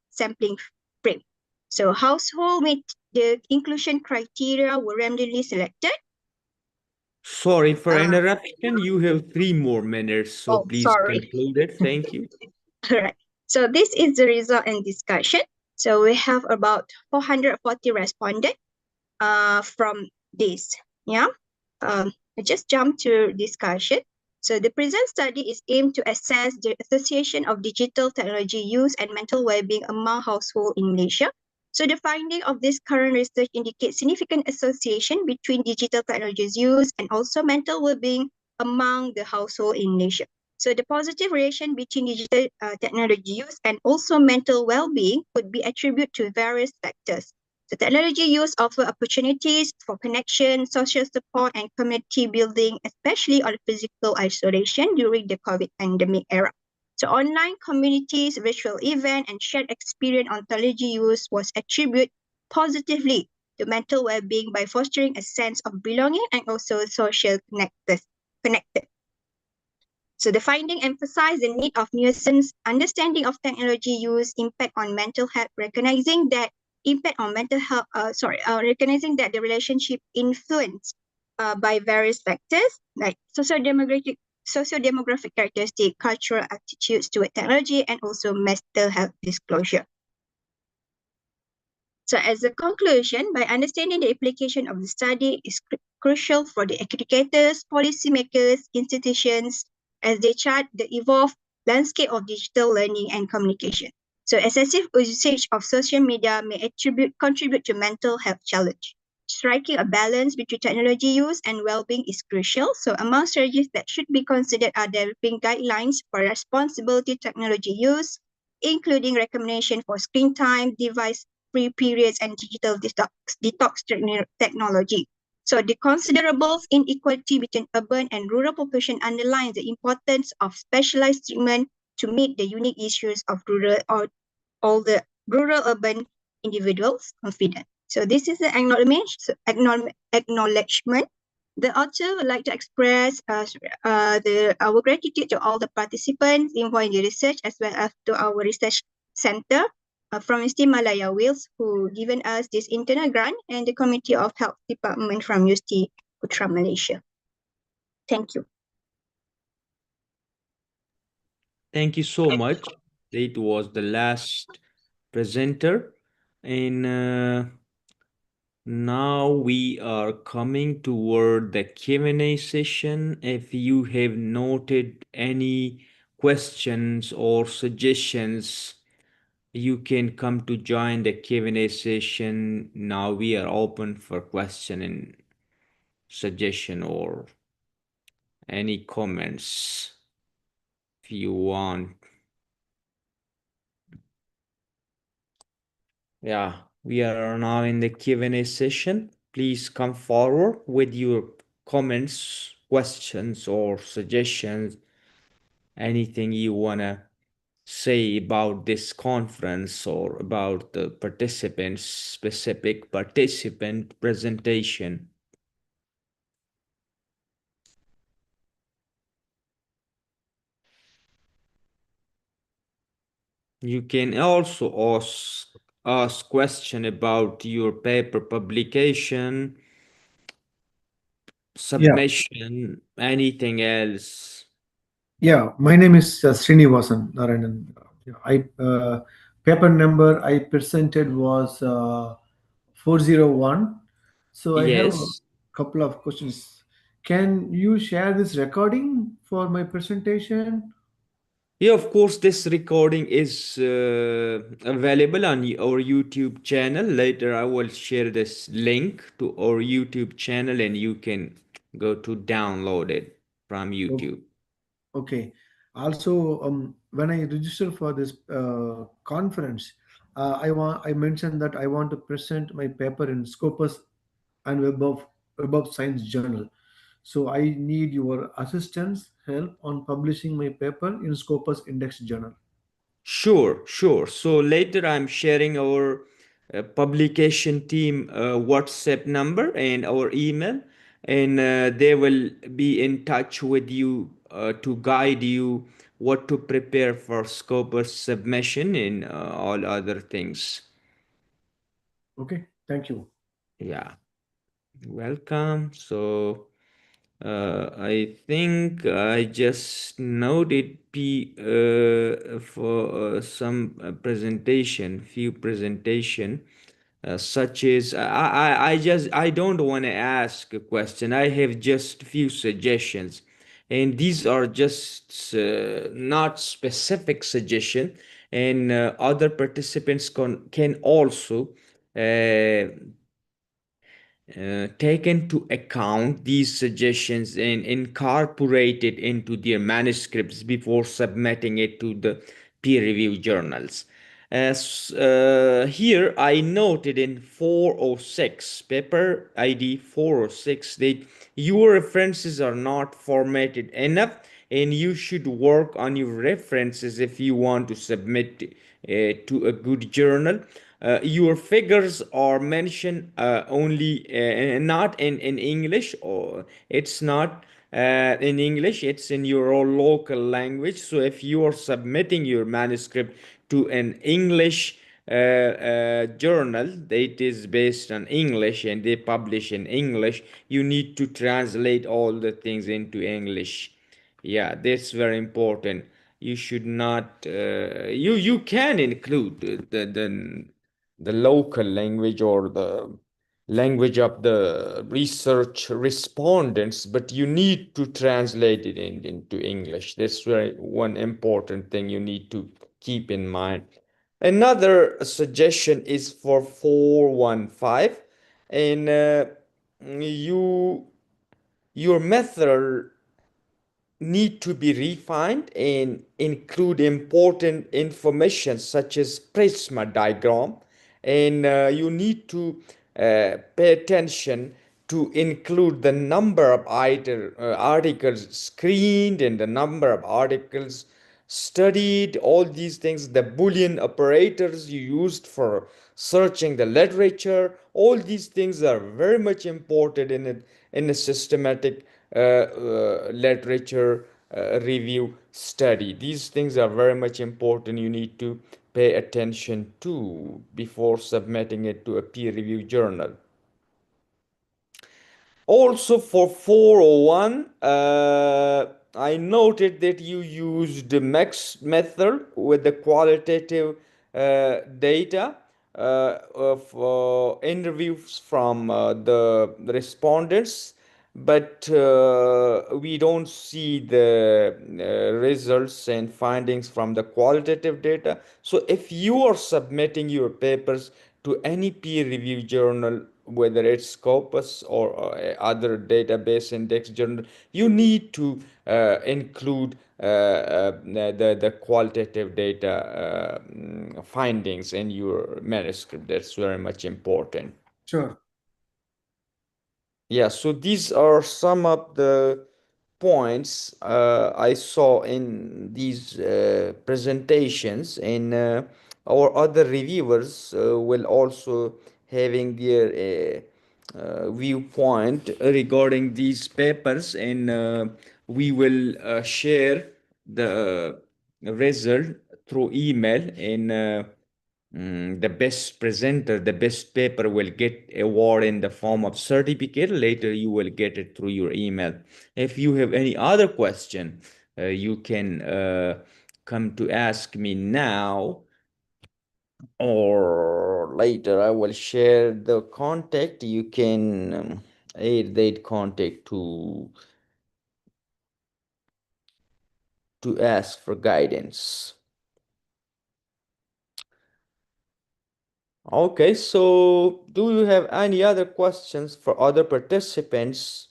sampling frame. So household with the inclusion criteria were randomly selected. Sorry for interruption. You have 3 more minutes, so please conclude it. Thank you. All right. So this is the result and discussion. So we have about 440 respondents from this. Yeah. I just jump to discussion. So the present study is aimed to assess the association of digital technology use and mental well-being among households in Malaysia. So the finding of this current research indicates significant association between digital technologies use and also mental well-being among the household in Malaysia. So the positive relation between digital technology use and also mental well-being could be attributed to various factors. The technology use offer opportunities for connection, social support, and community building, especially on physical isolation during the COVID pandemic era. So online communities, virtual event, and shared experience on technology use was attributed positively to mental well-being by fostering a sense of belonging and also social connected. So the finding emphasized the need of nuisance understanding of technology use impact on mental health, recognizing that impact on mental health, recognizing that the relationship influenced by various factors like socio-demographic characteristics, cultural attitudes toward technology, and also mental health disclosure. So as a conclusion, by understanding the application of the study is crucial for the educators, policymakers, institutions, as they chart the evolved landscape of digital learning and communication. So excessive usage of social media may contribute to mental health challenge. Striking a balance between technology use and well-being is crucial. So among strategies that should be considered are developing guidelines for responsible technology use, including recommendation for screen time, device-free periods, and digital detox technology. So the considerable inequality between urban and rural population underlines the importance of specialized treatment to meet the unique issues of rural or all the rural-urban individuals confident. So this is the acknowledgement. The author would like to express our gratitude to all the participants involved in the research as well as to our research center from UST Malaya Wales who given us this internal grant and the Committee of Health Department from UST Putra Malaysia. Thank you. Thank you so much. It was the last presenter. And now we are coming toward the Q&A session. If you have noted any questions or suggestions, you can come to join the Q&A session. Now we are open for question and suggestion or any comments if you want. Yeah, we are now in the Q&A session. Please come forward with your comments, questions, or suggestions. Anything you wanna say about this conference or about the participants, specific participant presentation. You can also ask question about your paper publication, submission, anything else. Yeah, my name is Srinivasan Narayanan. Paper number I presented was 401. So I have a Yes. couple of questions. Can you share this recording for my presentation? Yeah, of course, this recording is available on our YouTube channel. Later, I will share this link to our YouTube channel and you can go to download it from O- YouTube. Okay. Also, when I registered for this conference, I mentioned that I want to present my paper in Scopus and Web of Science Journal. So I need your assistance, help on publishing my paper in Scopus Index Journal. Sure, sure. So later I'm sharing our publication team WhatsApp number and our email, and they will be in touch with you to guide you what to prepare for Scopus submission and all other things. Okay, thank you. Yeah, welcome. So I think I just noted for some few presentation, such as I don't want to ask a question. I have just few suggestions, and these are just not specific suggestion, and other participants can also uh, take into account these suggestions and incorporate it into their manuscripts before submitting it to the peer review journals. As here I noted in 406, paper ID 406, that your references are not formatted enough and you should work on your references if you want to submit to a good journal. Your figures are mentioned only not in English, or it's not in English, it's in your own local language. So if you are submitting your manuscript to an English journal that is based on English and they publish in English, you need to translate all the things into English. Yeah, that's very important. You should not you can include the local language or the language of the research respondents, but you need to translate it into English. That's very one important thing you need to keep in mind. Another suggestion is for 415, and you your method need to be refined and include important information such as prisma diagram, and you need to pay attention to include the number of articles screened and the number of articles studied, all these things, the Boolean operators you used for searching the literature, all these things are very much important in a systematic literature review study. These things are very much important. You need to pay attention to before submitting it to a peer review journal. Also for 401, I noted that you used the max method with the qualitative data of interviews from the respondents, but we don't see the results and findings from the qualitative data. So if you are submitting your papers to any peer review journal, whether it's Scopus or other database index journal, you need to include the qualitative data findings in your manuscript. That's very much important. Sure. Yeah, so these are some of the points I saw in these presentations, and our other reviewers will also having their viewpoint regarding these papers, and we will share the result through email, and the best presenter, the best paper will get award in the form of certificate. Later, you will get it through your email. If you have any other question, you can come to ask me now or later. I will share the contact. You can add that contact to ask for guidance. Okay, so do you have any other questions for other participants?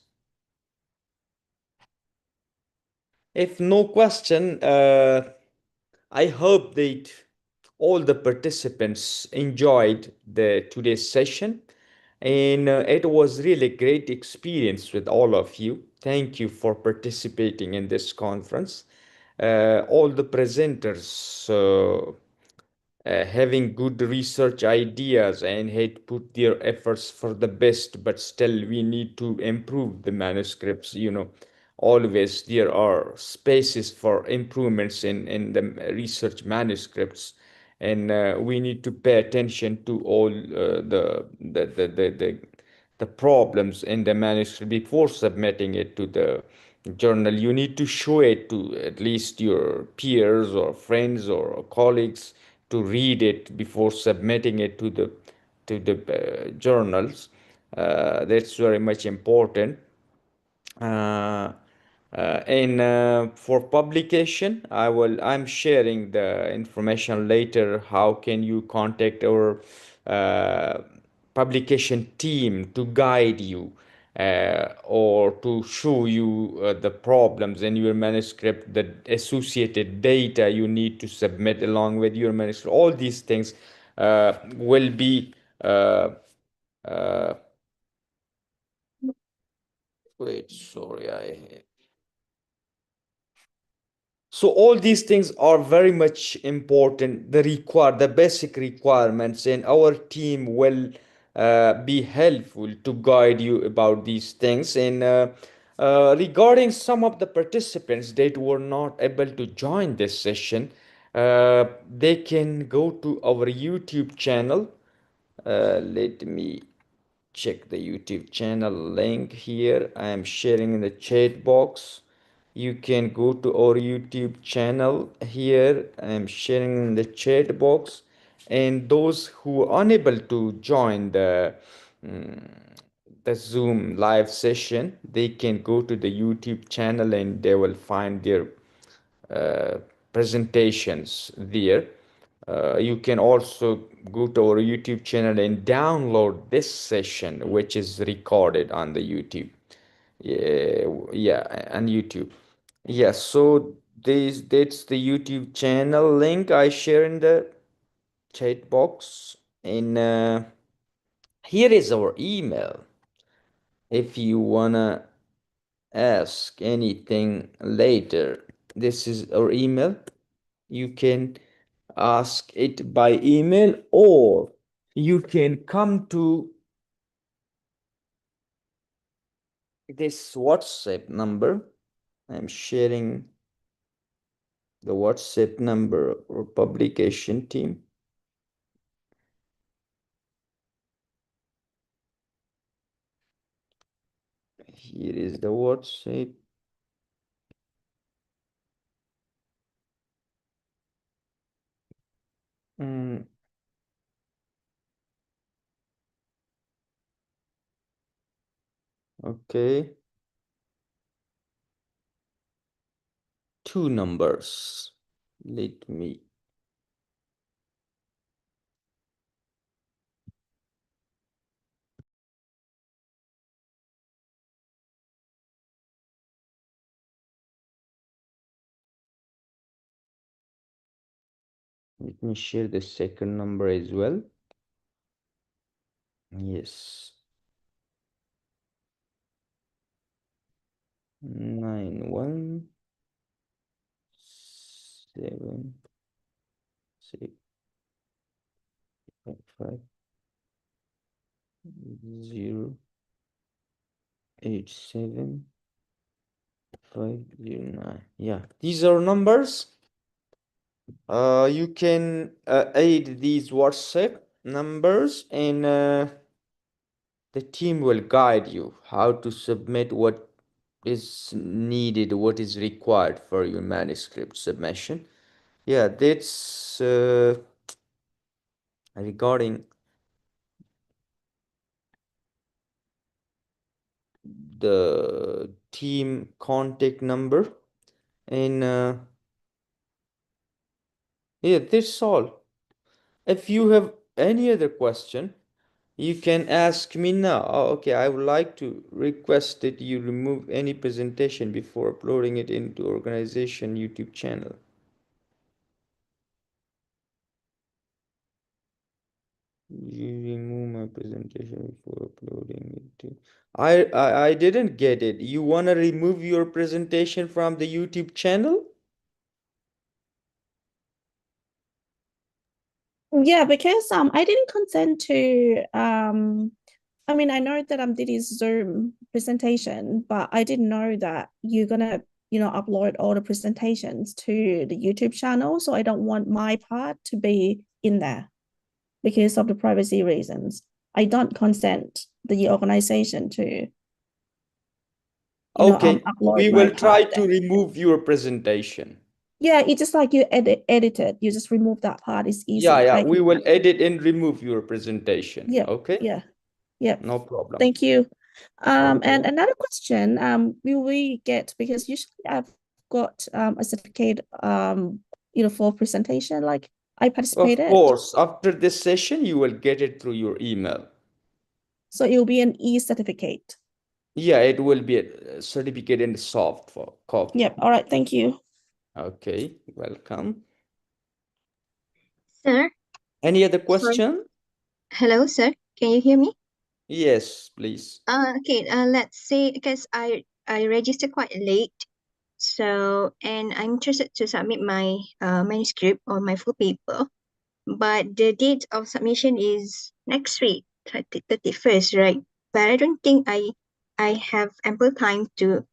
If no question, I hope that all the participants enjoyed the today's session, and it was really great experience with all of you. Thank you for participating in this conference. All the presenters having good research ideas and had put their efforts for the best, but still we need to improve the manuscripts. Always there are spaces for improvements in the research manuscripts, and we need to pay attention to all the the problems in the manuscript before submitting it to the journal. You need to show it to at least your peers or friends or colleagues to read it before submitting it to the journals. That's very much important. uh, and for publication, I'm sharing the information later. How can you contact our uh, publication team to guide you or to show you the problems in your manuscript, the associated data you need to submit along with your manuscript? All these things will be uh, wait, sorry, so all these things are very much important. The basic requirements, and our team will be helpful to guide you about these things. And regarding some of the participants that were not able to join this session, they can go to our YouTube channel. Let me check the YouTube channel link here. I am sharing in the chat box. You can go to our YouTube channel here. I am sharing in the chat box. And those who are unable to join the Zoom live session, they can go to the YouTube channel and they will find their uh, presentations there. You can also go to our YouTube channel and download this session, which is recorded on the YouTube. Yeah, on YouTube. Yeah, so that's the YouTube channel link I share in the chat box. And here is our email. If you wanna ask anything later, this is our email. You can ask it by email, or you can come to this WhatsApp number. I'm sharing the WhatsApp number or publication team. Here is the WhatsApp. Okay. Two numbers. Let me share the second number as well. Yes. 917655087 Yeah, these are numbers. You can add these WhatsApp numbers, and the team will guide you how to submit what is needed, what is required for your manuscript submission. Yeah, that's regarding the team contact number. And yeah, that's all. If you have any other question, you can ask me now. Oh, okay, I would like to request that you remove any presentation before uploading it into organization YouTube channel. You remove my presentation before uploading it to... I didn't get it. You want to remove your presentation from the YouTube channel? Yeah, because I didn't consent to I mean, I know that did his Zoom presentation, but I didn't know that you're gonna, upload all the presentations to the YouTube channel. So I don't want my part to be in there because of the privacy reasons. I don't consent the organization to Okay, upload we my will try part to there. remove your presentation. Yeah, it's just like you edit it. You just remove that part. It's easy. Yeah, we will edit and remove your presentation. Yeah. Okay. Yeah. No problem. Thank you. Okay. And another question, will we get, because usually I've got a certificate for presentation, like I participated. Of course, after this session, you will get it through your email. So it will be an e-certificate. Yeah, it will be a certificate in soft copy. Yep. All right. Thank you. Okay, welcome. Sir? Any other question? Hello, sir. Can you hear me? Yes, please. Okay. Let's say, because I registered quite late, so, and I'm interested to submit my manuscript or my full paper, but the date of submission is next week, 31st, right? But I don't think I have ample time to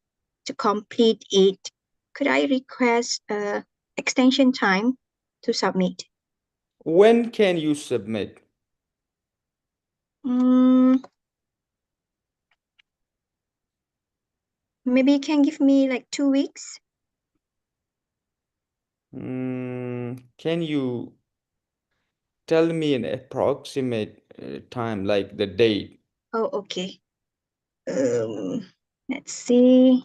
complete it. Could I request extension time to submit? When can you submit? Maybe you can give me like 2 weeks. Can you tell me an approximate time, like the date? Oh, okay. Let's see.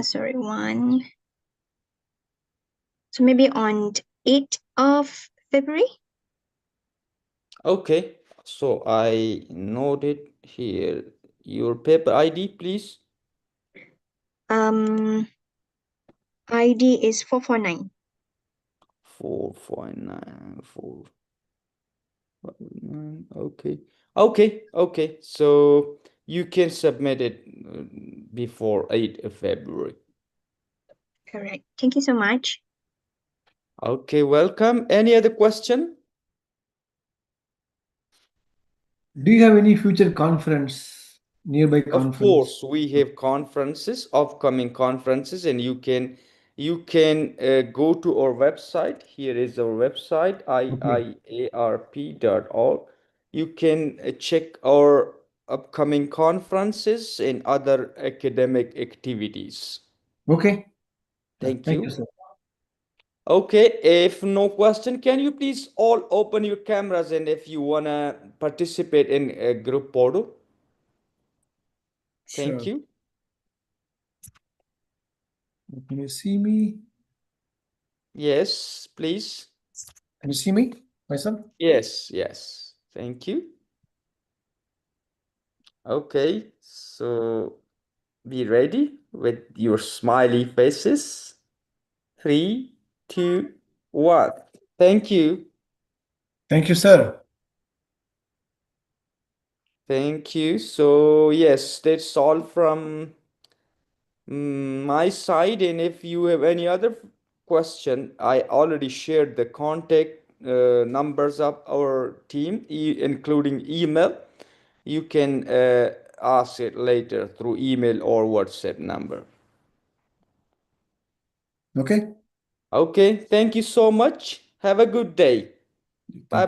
Sorry, one. So maybe on 8th of February. Okay, so I noted here your paper ID, please. ID is 449. 449, 449. Okay. So you can submit it before 8th of February. Correct. Thank you so much. Okay, welcome. Any other question? Do you have any future nearby conference? Of course, we have conferences, upcoming conferences, and you can go to our website. Here is our website, IIARP.org. You can check our upcoming conferences and other academic activities. Okay. Thank Thank you. you, sir. Okay, if no question, can you please all open your cameras, and if you wanna participate in a group portal? Thank Sure. you. Can you see me? Yes, please. Can you see me, myself? Yes. Thank you. Okay, so be ready with your smiley faces. 3, 2, 1. Thank you. Thank you, sir. Thank you. So, yes, that's all from my side. And if you have any other question, I already shared the contact numbers of our team, including email. You can ask it later through email or WhatsApp number. Okay. Okay, thank you so much. Have a good day. Thank Bye. you.